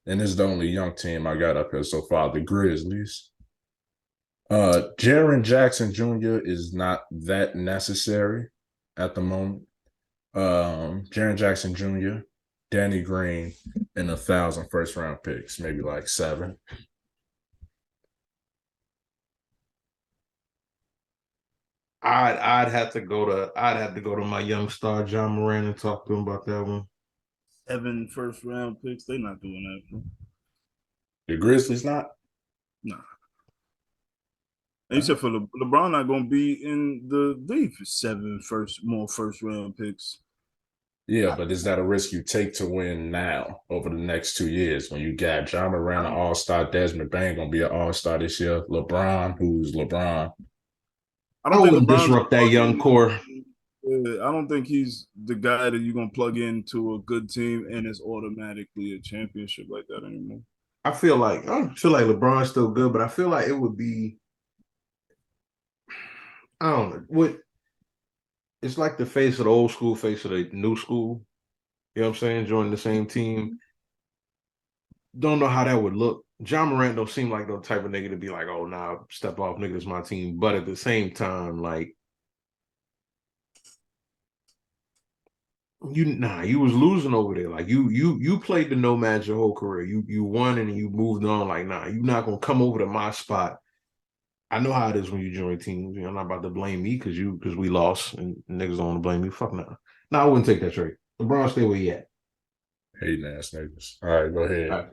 And this is the only young team I got up here so far, the Grizzlies. Jaren Jackson Jr. is not that necessary at the moment. Jaren Jackson Jr., Danny Green, and 1,000 first round picks, maybe like 7. I'd have to go to my young star John Moran and talk to him about that one. 7 first round picks. They're not doing that. Bro. The Grizzlies not? Nah. Except for LeBron not going to be in the league for 7 more first round picks. Yeah, but is that a risk you take to win now over the next 2 years when you got John Moran, an all-star, Desmond Bain going to be an all-star this year, LeBron, who's LeBron? I wouldn't disrupt that young core. I don't think he's the guy that you're going to plug into a good team and it's automatically a championship like that anymore. I feel like LeBron's still good, but I feel like it would be, I don't know, what it's like the face of the old school, face of the new school. You know what I'm saying? Joining the same team. Don't know how that would look. John Morant don't seem like the type of nigga to be like, oh, nah, step off, nigga, it's my team. But at the same time, like, you was losing over there. Like you played the nomads your whole career. You won and you moved on. Like, nah, you're not gonna come over to my spot. I know how it is when you join teams. You know, I'm not about to blame me because we lost and niggas don't want to blame me. Fuck no. No, I wouldn't take that trade. LeBron stay where he at. Hating ass niggas. All right, go ahead. All right.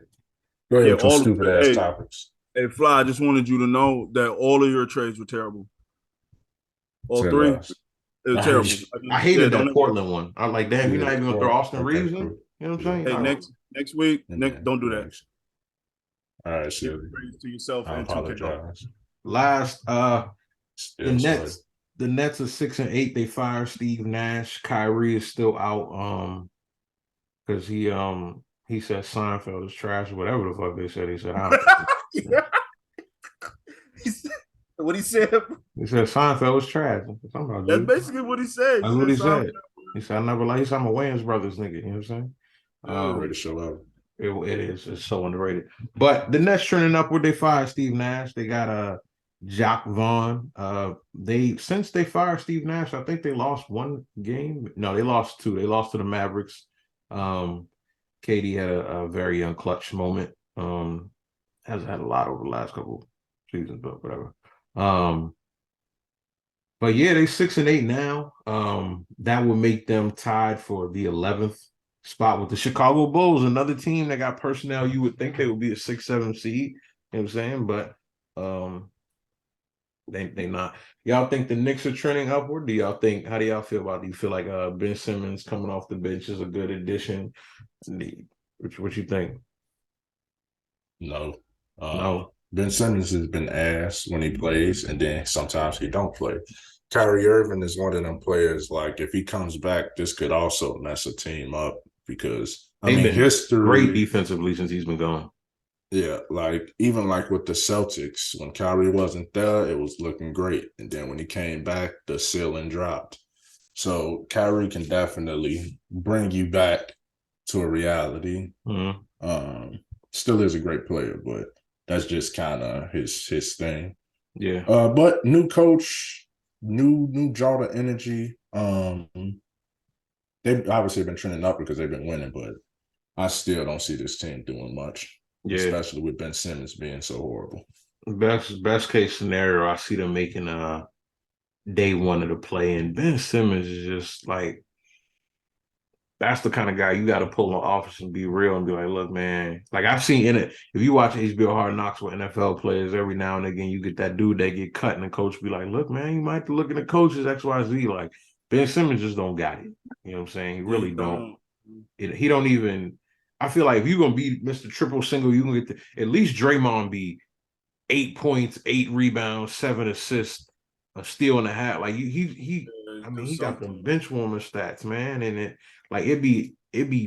Go ahead with your stupid ass topics. Hey, Fly, I just wanted you to know that all of your trades were terrible. All 3. It was terrible. I hated that Portland one. I'm like, damn, you're not even gonna throw Austin Reeves in? You know what I'm saying? Hey, next week, don't do that. All right, shit. To yourself I and apologize. Last, the Nets are 6-8. They fired Steve Nash. Kyrie is still out because he said Seinfeld is trash or whatever the fuck they said. He said, yeah. What he said? He said Seinfeld was trash. That's basically what he said. That's what he said. He said, I never like. He said, I'm a Wayans Brothers nigga. You know what I'm saying? Ready to show up. It is. It's so underrated. But the Nets trending upward. They fired Steve Nash. They got Jacques Vaughn. Since they fired Steve Nash, I think they lost 1 game. No, they lost 2. They lost to the Mavericks. KD had a very clutch moment. Hasn't had a lot over the last couple seasons, but whatever. But yeah, they 6-8 now. That would make them tied for the 11th spot with the Chicago Bulls, another team that got personnel. You would think they would be a 6-7 seed. You know what I'm saying? But they not. Y'all think the Knicks are trending upward? How do y'all feel about it? Do you feel like Ben Simmons coming off the bench is a good addition? What you think? No. No. Ben Simmons has been ass when he plays, and then sometimes he don't play. Kyrie Irving is one of them players, like, if he comes back, this could also mess a team up because, history. Great defensively since he's been gone. Yeah, even with the Celtics, when Kyrie wasn't there, it was looking great. And then when he came back, the ceiling dropped. So Kyrie can definitely bring you back to a reality. Mm-hmm. Still is a great player, but that's just kind of his thing. Yeah. But new coach, new draw to energy. They've obviously been trending up because they've been winning, but I still don't see this team doing much. Yeah. Especially with Ben Simmons being so horrible. Best case scenario, I see them making day 1 of the play, and Ben Simmons is just like, that's the kind of guy you got to pull in the office and be real and be like, look, man, like I've seen in it, if you watch HBO Hard Knocks with NFL players, every now and again, you get that dude that get cut and the coach be like, look, man, you might have to look at the coaches XYZ. Like Ben Simmons just don't got it. You know what I'm saying? He really don't. He don't even, I feel like if you're going to be Mr. Triple Single, you can get at least Draymond be 8 points, 8 rebounds, 7 assists, a steal and a half. Like he got them bench warmer stats, man. And it'd be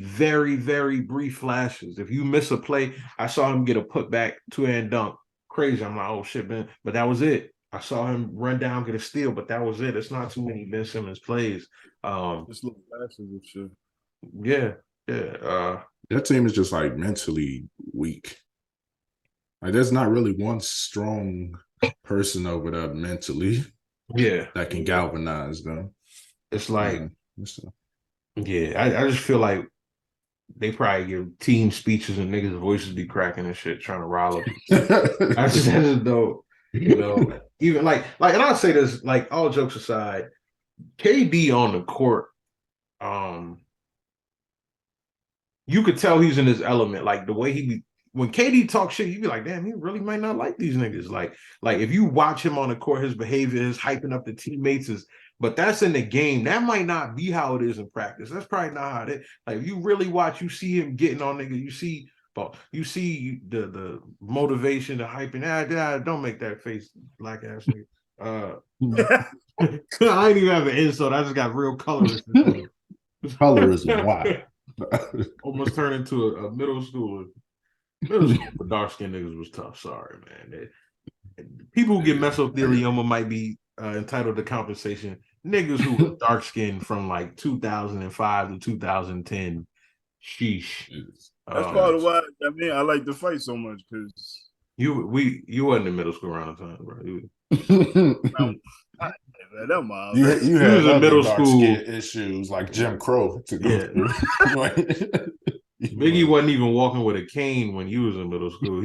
very, very brief flashes. If you miss a play, I saw him get a putback 2-hand dunk. Crazy. I'm like, oh shit, man. But that was it. I saw him run down, get a steal, but that was it. It's not too many Ben Simmons plays. Just little flashes and shit. Yeah. That team is just like mentally weak. Like there's not really one strong person over there mentally. Yeah. That can galvanize them. It's like, I just feel like they probably give team speeches and niggas' voices be cracking and shit, trying to rile up. I just know, even like, and I'll say this, like, all jokes aside, KD on the court, you could tell he's in his element. Like the way when KD talks shit, you be like, damn, he really might not like these niggas. Like if you watch him on the court, his behavior, his hyping up the teammates but that's in the game. That might not be how it is in practice. That's probably not how it is. Like if you really watch, you see him getting on niggas. You see the motivation, the hyping. Don't make that face, black ass nigga. I ain't even have an insult. I just got real colorist. Colorism, why? Almost turned into a middle schooler. Middle school for dark skinned niggas was tough. Sorry, man. People who get mesothelioma might be entitled to compensation. Niggas who were dark skinned from like 2005 to 2010. Sheesh. That's part of why I like to fight so much because you wasn't in middle school around the time, bro. You had in middle school issues like Jim Crow to go through. Biggie wasn't even walking with a cane when you was in middle school.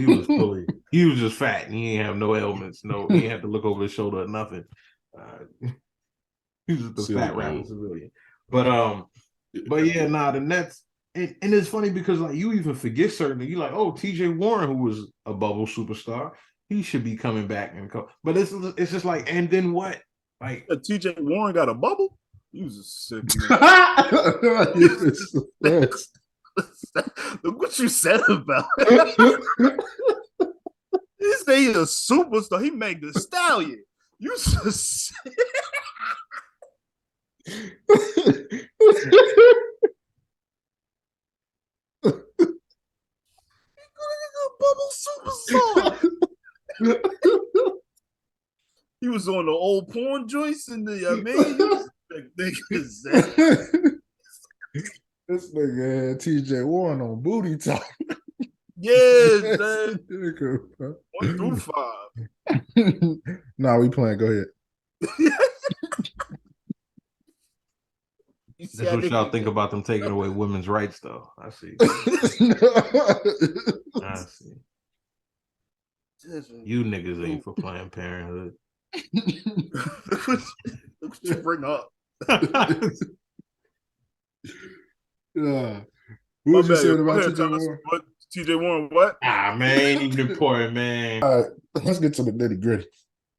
He was just fat and he ain't have no ailments. He ain't have to look over his shoulder or nothing. He was just a fat rapper civilian. But yeah, the Nets, and it's funny because like you even forget certain. You like, oh, TJ Warren, who was a bubble superstar, he should be coming back and but it's just like, and then what? Like TJ Warren got a bubble? He was a sick man. Look what you said about it. This nigga a superstar. He made the stallion. You just bubble superstar. He was on the old porn joints and the This nigga had TJ Warren on booty talk. Yeah, man. 1 through 5. Nah, we playing. Go ahead. That's what y'all think about them taking away women's rights, though. I see. I see. You niggas ain't for Planned Parenthood. Look what you bring up. What was you saying about TJ Warren? TJ Warren, what? Man, ain't even important, man. All right, let's get to the nitty gritty.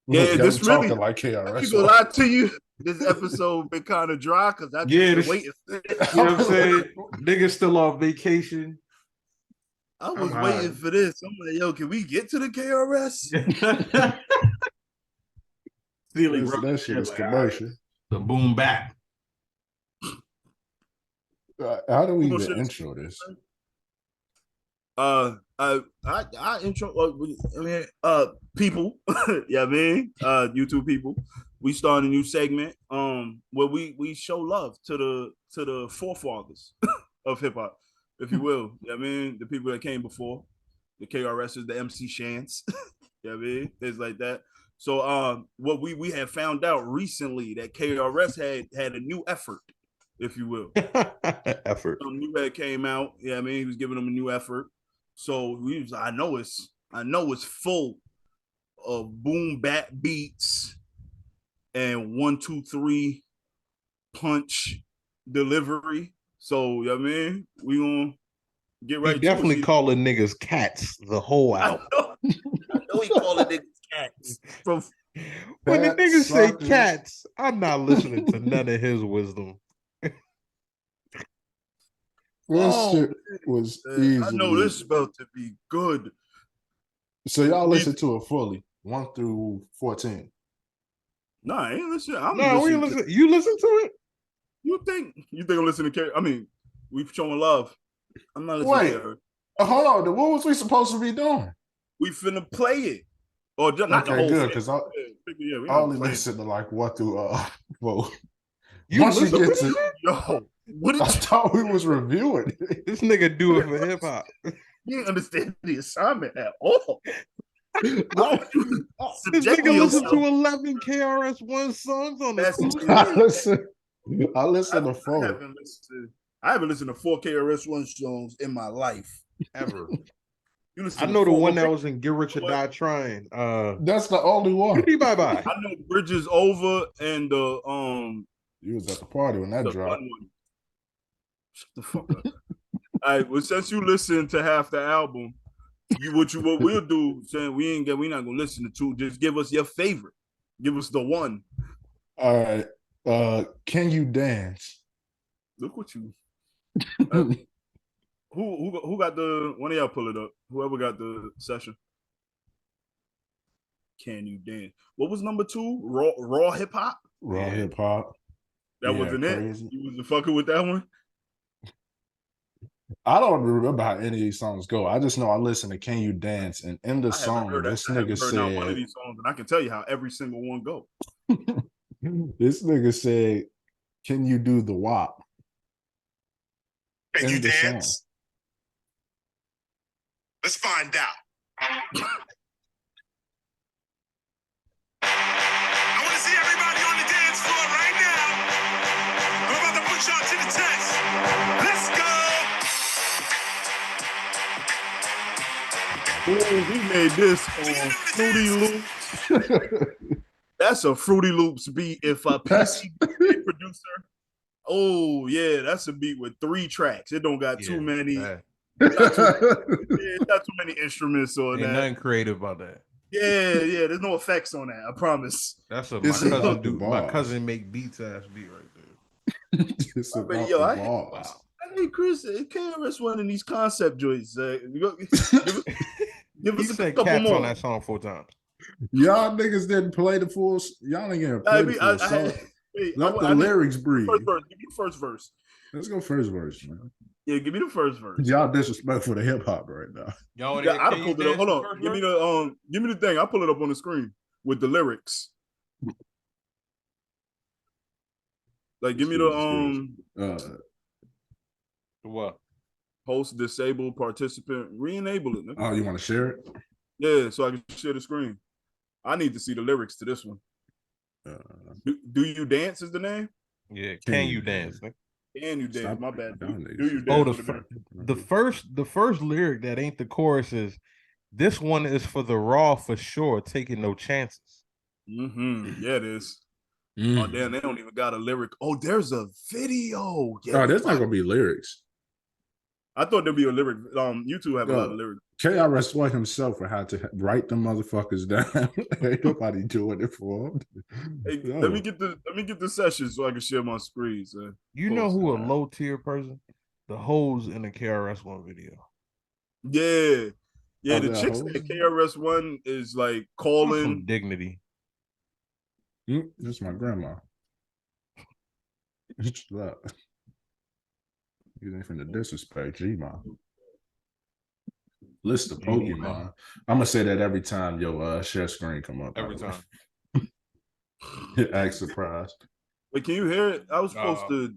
Yeah, this really talking like KRS. I'm gonna lie to you. This episode been kind of dry because I just been waiting. You know what I'm saying? Niggas still on vacation. I was waiting for this. I'm like, yo, can we get to the KRS? Feeling that shit is commercial. The boom back. How do we even intro this? I intro. People. Yeah, I mean, YouTube people. We start a new segment. Where we show love to the forefathers of hip hop, if you will. Yeah, I mean, the people that came before, the KRSs, the MC Shants. Yeah, I mean, things like that. So, what we have found out recently that KRS had a new effort, if you will. Effort. New head came out. Yeah, I mean, he was giving them a new effort. So I know it's full of boom bap beats and 1, 2, 3 punch delivery. So I mean, we gonna get right. He definitely calling niggas cats the whole album. I know he calling niggas cats. When the niggas say cats, I'm not listening to none of his wisdom. This shit was easy. I know this is about to be good. So y'all listen to it fully, 1 through 14. No, I ain't listening. We listen. You listen to it? You think I'm listening to? I mean, we've shown love. I'm not listening to her. Hold on. What was we supposed to be doing? We finna play it. Or just not the whole good, because I only playing. listen to like 1 through 4. Once you get to, what I thought we was reviewing it. This nigga do it for hip hop. You didn't understand the assignment at all. This nigga listen to 11 KRS One songs on the I listen to 4. I haven't listened to 4 KRS One songs in my life ever. I know the one that was in Get Rich or Die Trying. That's the only one. Bye bye. I know Bridges Over and You was at the party when that dropped. Shut the fuck up. All right, well, since you listen to half the album, what we'll do, saying we not gonna listen to 2. Just give us your favorite. Give us the one. All right. Can You Dance? Look what you. Who got the one of y'all pull it up? Whoever got the session. Can You Dance? What was number 2? Raw hip hop. Raw hip hop. That wasn't crazy. It. You wasn't fucking with that one. I don't remember how any of these songs go. I just know I listen to Can You Dance, and in the song, this nigga said one of these songs, and I can tell you how every single one go. This nigga said, "Can you do the WAP?" Can you dance? Song. Let's find out. I want to see everybody on the dance floor right now. I'm about to put y'all to the test. Let's go. Ooh, he made this on Fruity Loops. That's a Fruity Loops beat. If a PC producer, oh yeah, that's a beat with 3 tracks. It don't got too many. Not too many instruments on that. Nothing creative about that. Yeah. There's no effects on that. I promise. That's what my cousin do. My cousin make beats ass beat right there. It's about the balls. Wow. I think Chris, KRS One in these concept joints. Give us a couple more. On that song 4 times. Y'all niggas didn't play the full. Y'all ain't gonna play the full song. Let the lyrics breathe. First verse. Give me the first verse. Let's go first verse, man. Yeah, give me the first verse. Y'all disrespectful to hip hop right now. I pulled it up. Hold on. Give me the thing. I pull it up on the screen with the lyrics. Like, give me the what? Host disabled participant re-enable it. Oh, you want to share it? Yeah, so I can share the screen. I need to see the lyrics to this one. Do You Dance is the name? Yeah, Can You Dance? Can You Dance? My bad. Do You Dance? Oh, the first lyric that ain't the chorus is, "This one is for the raw for sure, taking no chances." Yeah, it is. Oh damn, they don't even got a lyric. Oh, there's a video. Yeah, oh, there's not gonna be lyrics. I thought there'd be a lyric. You two have a lot of lyrics. KRS One himself would have to write the motherfuckers down. Ain't nobody doing it for him. Hey, no. Let me get the session so I can share my screens. You know who a low tier person? The hoes in the KRS One video. Yeah. The chicks at KRS One is like calling some dignity. That's my grandma. It's that. You ain't finna disrespect G-Mom. List of Pokemon. I'm gonna say that every time your share screen come up. Every time. Act surprised. Wait, can you hear it? I was supposed to.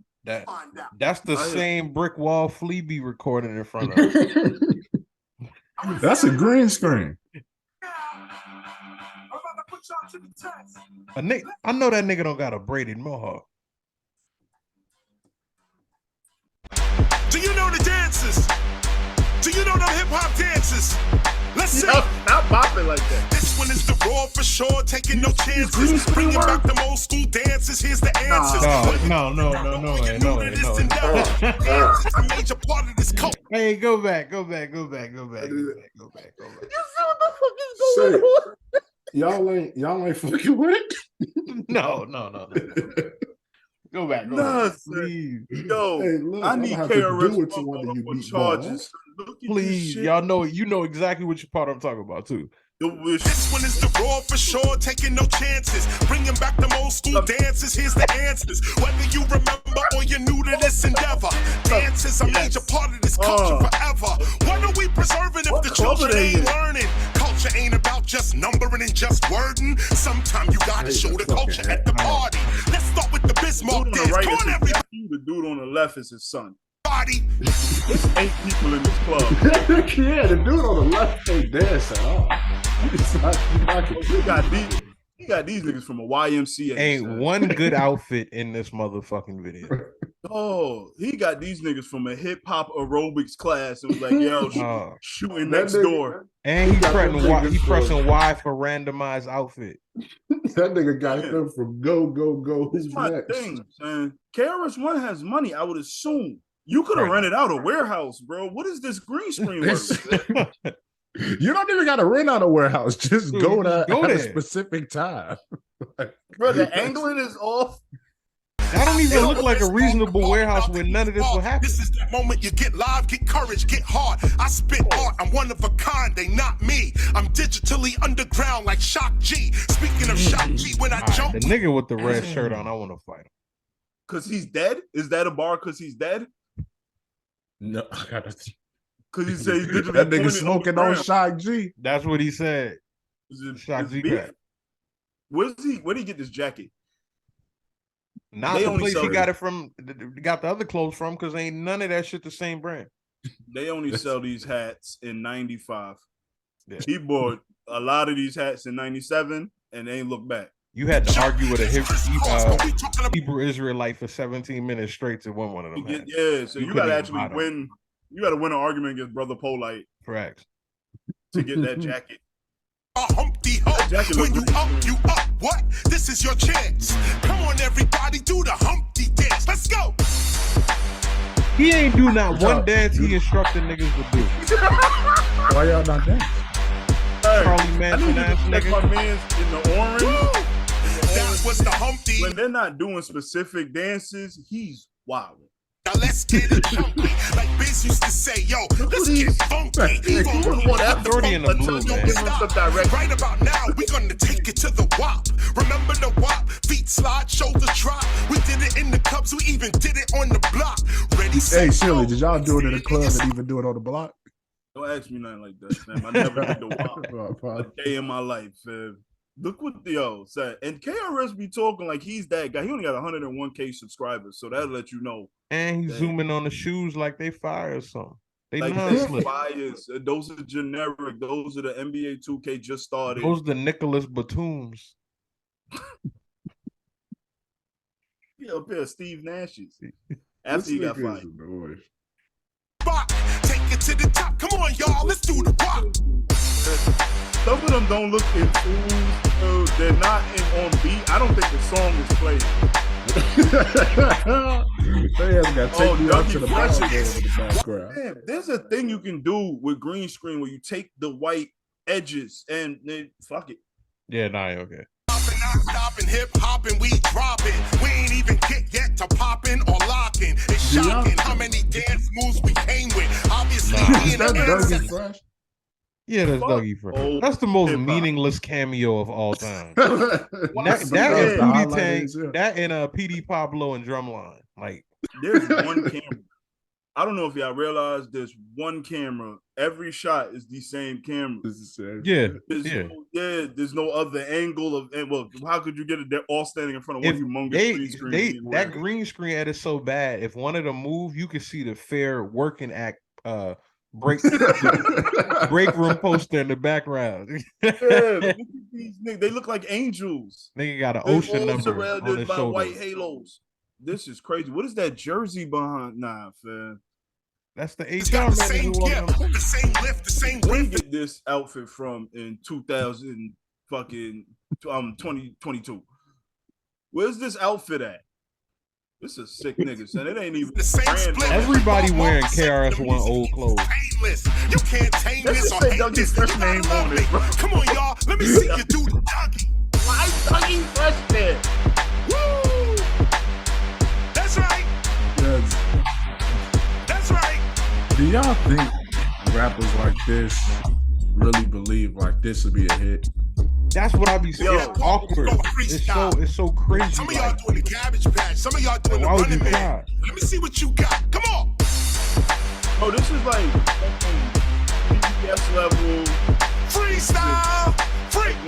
That's the same brick wall Flea be recorded in front of. That's a green screen. I know that nigga don't got a braided mohawk. Do you know the dances? Do you know the hip hop dances? Let's see. Not bopping like that. This one is the raw for sure, taking no chances. Bringing back the old school dances. Here's the answers. No. A major part of this cult. Hey, go back. You see what the fuck is going on? Y'all ain't fucking with it? No. Go back. Please. Yo, hey, look, I need KRS One on charges. Please, y'all know exactly which part I'm talking about too. This one is the raw for sure, taking no chances. Bringing back the old school dances. Here's the answers. Whether you remember or you're new to this endeavor, dance is a major part of this culture forever. What are we preserving if the children ain't learning? Culture ain't about just numbering and just wording. Sometimes you gotta show the culture at the party. Let's start with the Bismarck dance. Come on, everybody. The dude on the left is his son. There's 8 people in this club. Yeah, the dude on the left ain't dance at all. He got these niggas from a YMCA. Ain't one good outfit in this motherfucking video. Oh, he got these niggas from a hip hop aerobics class. It was like, yo, shooting next door. And he pressing Y for randomized outfit. That nigga got them from go. Who's next? Thing, man. KRS One has money, I would assume. You could have rented out a warehouse, bro. What is this green screen work? You don't even got to rent out a warehouse. Just go there at a specific time. Bro, the angling is off. That don't even look like a reasonable warehouse where none of this will happen. This is that moment you get live, get courage, get hard. I spit art, I'm one of a kind, they not me. I'm digitally underground like Shock G. Speaking of Shock G, when I jump. The nigga with the red shirt on, I want to fight him. Cause he's dead? Is that a bar cause he's dead? No, I gotta. Cause he said he's digitally that nigga smoking on Shock G. That's what he said. Shock G got. Where'd he get this jacket? Not the place he got it from. Got the other clothes from because ain't none of that shit the same brand. They only sell these hats in 95. Yeah. He bought a lot of these hats in 97 and they ain't look back. You had to argue with a Hebrew Israelite for 17 minutes straight to win one of them. Yeah, so you gotta actually win. You gotta win an argument against Brother Polite. Correct. To get that jacket. Humpty Hump. When you up, what? This is your chance. Come on, everybody, do the Humpty dance. Let's go. He ain't do not one dance he instructed niggas to do. Why y'all not dance? Charlie Manson ass nigga. My man's in the orange. That was the Humpty. When they're not doing specific dances, he's wild. Now let's get it funky. Like Biz used to say, yo, let's get funky. Right about now, we're gonna take it to the WAP. Remember the WAP? Feet slide, shoulder drop. We did it in the clubs, we even did it on the block. Ready, hey, Shirley, did y'all do it in the club and even do it on the block? Don't ask me nothing like that, man. I never did the WAP a day in my life, man. Look what said. And KRS be talking like he's that guy. He only got 101K subscribers, so that'll let you know. And he's zooming on the shoes like they fire or something. They like fires. Those are generic. Those are the NBA 2K just started. Those are the Nicholas Batums. Yeah, a pair of Steve Nash's. After he got fired. Take it to the top. Come on, y'all. Let's do the rock. Some of them don't look in tune. They're not on beat. I don't think the song is played. They have got take me out to the background. Man, there's a thing you can do with green screen where you take the white edges and then fuck it. Yeah, nah, okay. Not stopping, hip hopping, we dropping. We ain't even get yet to popping or locking. It's shocking how many dance moves we came with. Obviously, yeah, that's Dougie Fresh. That's the most meaningless cameo of all time. that and PD Pablo and Drumline. Like, there's one camera. I don't know if y'all realize there's one camera. Every shot is the same camera. There's no other angle of. Well, how could you get it? They're all standing in front of one humongous green screen. That green screen edit is so bad. If one of them move, you can see the Fair Working Act break room poster in the background. Look at these niggas. They look like angels. Nigga got an ocean number surrounded on his by shoulder. White halos. This is crazy. What is that jersey behind? Nah, fam. That's the It's got the same gear, the same lift, the same Where you grip. get this outfit from in 2022? Where's this outfit at? This is sick niggas, and it ain't even the same split. Everybody wearing KRS One old clothes. You can't tame this or hate this. You gotta love me. Come on, y'all. Let me see you do the Dougie. Why Dougie Fresh there? Woo! That's right. That's right. Do y'all think rappers like this really believe like this would be a hit? That's what I be saying. It's awkward. It's so crazy. Some of y'all doing the Cabbage Patch. Some of y'all doing the Running Man. Let me see what you got. Come on. Oh, this is like BTS level. Freestyle.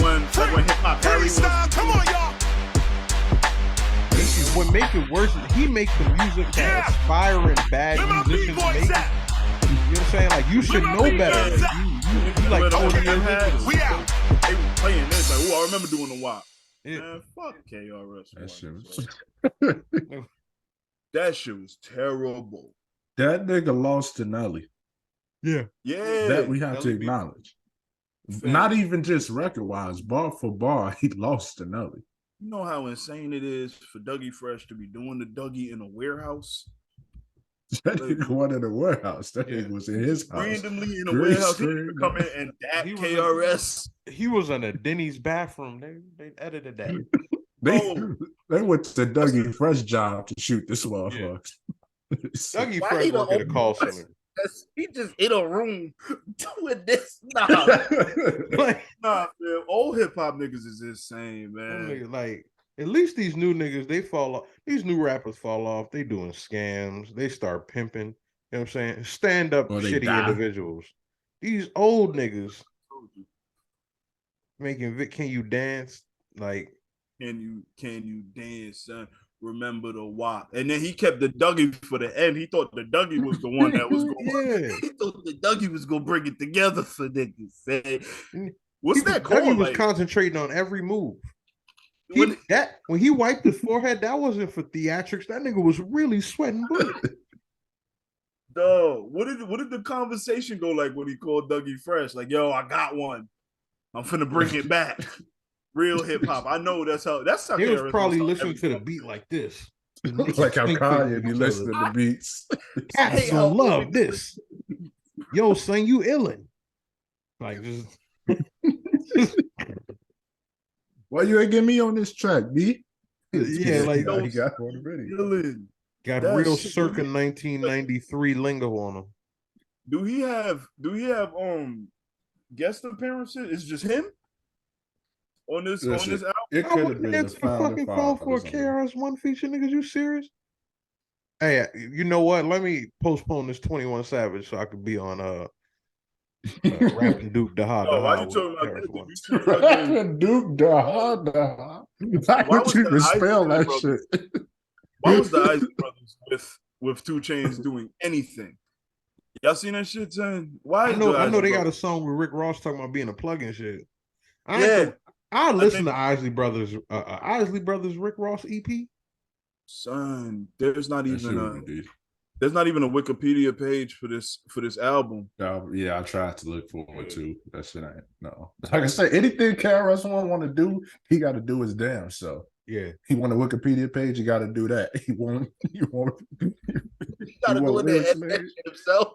When hip hop Freestyle. Come on, y'all. What make it worse is he make the music that aspiring bad Where my musicians B-boys make. at? You know what I'm saying? Like you should Where my know B-boys better. at? You like 40 years had, old. We out. they were playing this. Like, oh, I remember doing the WAP. Yeah. Man, fuck KRS. That shit was That shit was terrible. that nigga lost to Nelly. Yeah. Yeah. That we have to Nelly acknowledge. Fam. Not even just record wise, bar for bar, he lost to Nelly. You know how insane it is for Dougie Fresh to be doing the Dougie in a warehouse? That nigga went in the warehouse. That nigga was in his house. Randomly in a Green warehouse. He screen. could come in and that He was KRS. He was in a Denny's bathroom. They edited that. They went to Dougie Fresh job to shoot this motherfucker. Dougie Why Fresh he work don't at a call center. He just in a room doing this. Nah, Like, man. Old hip hop niggas is insane, them man. niggas, like, at least these new niggas, they fall off. These new rappers fall off. They doing scams. They start pimping. You know what I'm saying? Stand up Or they shitty die. individuals. These old niggas making Can You Dance? Like, Can you dance, son? Remember the WAP. And then he kept the Dougie for the end. He thought the Dougie was the one that was going. yeah. He thought the Dougie was gonna bring it together for niggas. Say, what's He that Dougie called? was Like, concentrating on every move. when, When he wiped his forehead, that wasn't for theatrics. That nigga was really sweating blood. dog, what did the conversation go like when he called Dougie Fresh? Like, yo, I got one. I'm finna bring it back. Real hip hop. I know that's how He was KRS probably start listening every to the song. beat like this. Like how Kanye be listening to beats. Cats Hey, gonna how- love this. Yo, son, you illin'. Like, just Why you ain't get me on this track, B? Yeah, like- he got on the video. Dylan, got That real shit- circa 1993 lingo on him. do he have guest appearances? It's just him on this Listen, album. It I could have wouldn't been the answer the fucking phone for a Fathers on KRS One feature, niggas. You serious? Hey, you know what? Let me postpone this 21 Savage so I could be on rapping Duke Daha. No, why Daha you with talking about KRS that? One. You talking about there. Duke Daha. Why Why would was you the even spell Isley that Brothers- shit? Why was the Isley Brothers with 2 Chainz doing anything? Y'all seen that shit, son? Why? I know Isley they got a Brothers- song with Rick Ross talking about being a plug-in shit. Yeah. I listen think- to Isley Brothers Rick Ross E EP. Son, there's not That shit even was ridiculous. there's not even a Wikipedia page for this album. Yeah, I tried to look for it too. That shit ain't no. Like I said, anything KRS One want to do, he got to do his damn self. Yeah. He want a Wikipedia page, he got to do that. He want. He gotta go in there and edit that shit himself.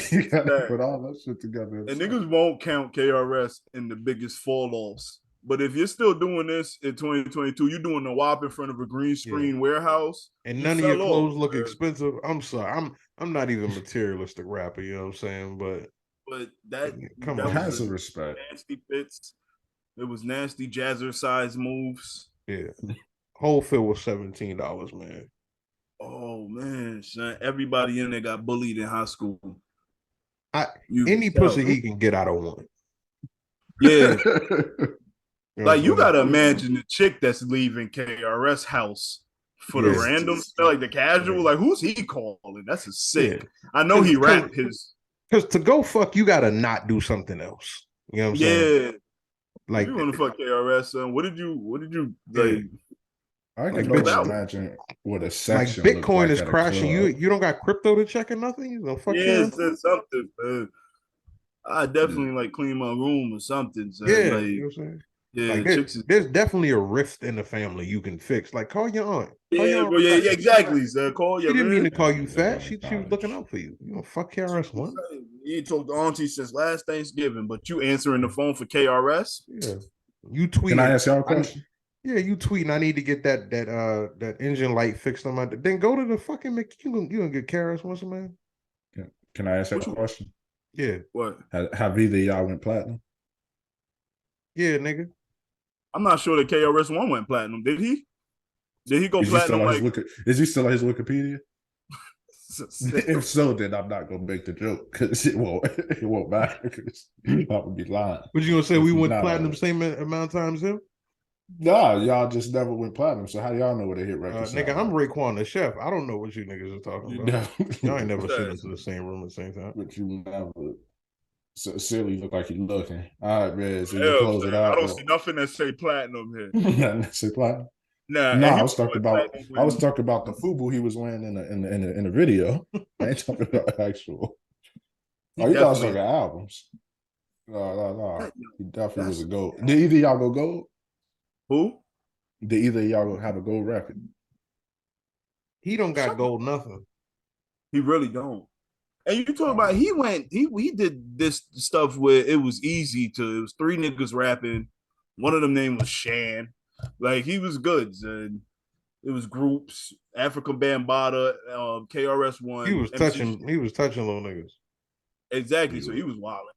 He got to put all that shit together. And niggas won't count KRS in the biggest fall offs. But if you're still doing this in 2022, you're doing the WAP in front of a green screen warehouse. And you none of your fell clothes off, look man. expensive. I'm sorry. I'm not even a materialistic rapper, you know what I'm saying? But But that Come that on, Has was some respect. nasty fits. It was nasty jazzercise moves. yeah. Whole fit was $17, man. Oh man, son. Everybody in there got bullied in high school. Any pussy he can get, I don't want. Yeah. You know Like you what I'm gotta imagine the chick that's leaving KRS house for the Yeah. random, like the casual. Like who's he calling? That's a sick. Yeah. I know he 'Cause- rapped his. Because to go fuck, you gotta not do something else. You know what I'm saying? Yeah, Like, you want to fuck KRS? Son. What did you like? I can Like, only bitch, imagine what a like section looked Bitcoin like is at a crashing. club. You don't got crypto to check or nothing? You gonna fuck Yeah, yeah, said something. Man. I definitely like clean my room or something. Son. yeah, like, you know what I'm saying? yeah, Like chicks is, there's definitely a rift in the family you can fix. Like call your aunt. Call yeah, your aunt bro, yeah, Rebecca. exactly. Son. Call She your didn't mean man. to call you fat. She Yeah, was looking out for you. You know, fuck KRS One. He ain't talked to Auntie since last Thanksgiving, but you answering the phone for KRS? Yeah. You tweeting. Can I ask y'all a question? Yeah, you tweeting. I need to get that engine light fixed on my. Then go to the fucking. You gonna get KRS One, man? Can I ask y'all a question? Yeah, What? Have either of y'all went platinum? yeah, nigga. I'm not sure that KRS One went platinum. Did he? Did he go Is he still platinum? on Like, his Is he still on his Wikipedia? If so, then I'm not gonna make the joke because it won't matter because I would be lying. What you gonna say? We went Nah, platinum same amount of times him? Nah, y'all just never went platinum. So how y'all know what a hit record? Nigga, I'm Raekwon the chef. I don't know what you niggas are talking about. Y'all ain't never seen us in the same room at the same time. But you never. So silly look like you looking. All right, man. So you close it out. I don't see nothing that say platinum here. Nothing that say platinum. Nah, I was talking about the FUBU he was wearing in the video. I ain't talking about actual. Oh, you thought I was talking albums? No. He definitely was a gold. Did either y'all go gold? Who? Did either y'all have a gold record? He don't got gold nothing. He really don't. And you talk about he did this stuff where it was easy to. It was 3 niggas rapping. One of them name was Shan. Like he was good, and it was groups. Africa Bambaataa, KRS One. He was touching little niggas. Exactly. So he was wilding.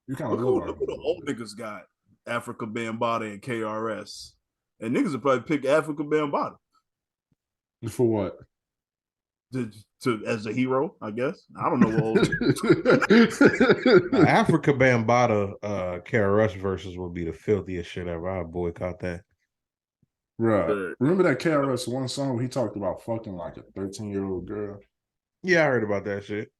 You kind of look who the old niggas got. Africa Bambaataa and KRS. And niggas would probably pick Africa Bambaataa. For what? To as a hero, I guess. I don't know what old Africa Bambaataa KRS verses would be the filthiest shit ever. I boycott that. Right. Remember that KRS One song where he talked about fucking like a 13-year-old girl? Yeah, I heard about that shit.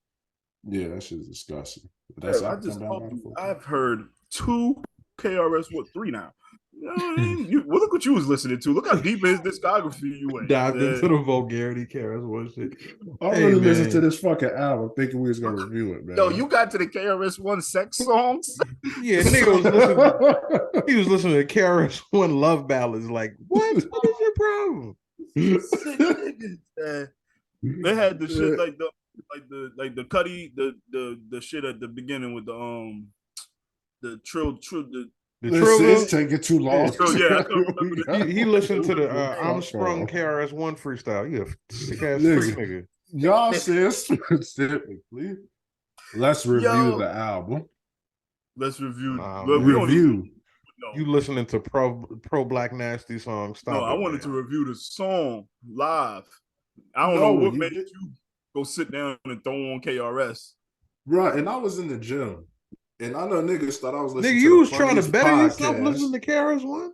Yeah, that shit's disgusting. That's I just told you, I've heard 2 KRS, 3 now. You know what I mean? Look what you was listening to. Look how deep in his discography you went. Dived into the vulgarity KRS One shit. I really listened to this fucking album thinking we was gonna review it, man. Yo, you got to the KRS One sex songs? Yeah, nigga he was listening to KRS One love ballads. Like, what is your problem? They had the shit like the Cuddy, the shit at the beginning with the trill. It's taking too long. Yeah, he listened to the I'm Sprung KRS One freestyle. You a sick ass freak nigga. Y'all said specifically. Let's review the album. Let's review. Review. You listening to pro Black Nasty songs? Stop. No, I wanted to review the song live. I don't know what made you go sit down and throw on KRS. Right, and I was in the gym. And I know niggas thought I was listening to you was trying to better yourself listening to KRS One?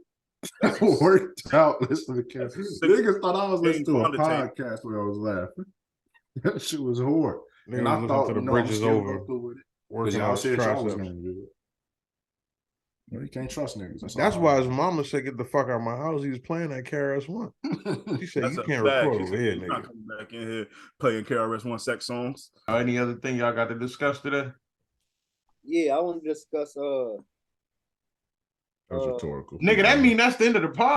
I worked out listening to KRS. Niggas thought I was listening to a podcast where I was laughing. That shit was horrible. And I thought the bridge is over. Working out triceps. Well, you can't trust niggas. That's why his mama said, "Get the fuck out of my house." He was playing that KRS One. She said, "You can't record over here, nigga." Not coming back in here playing KRS One sex songs. Any other thing y'all got to discuss today? Yeah, I want to discuss That's rhetorical. Nigga, that mean that's the end of the pod.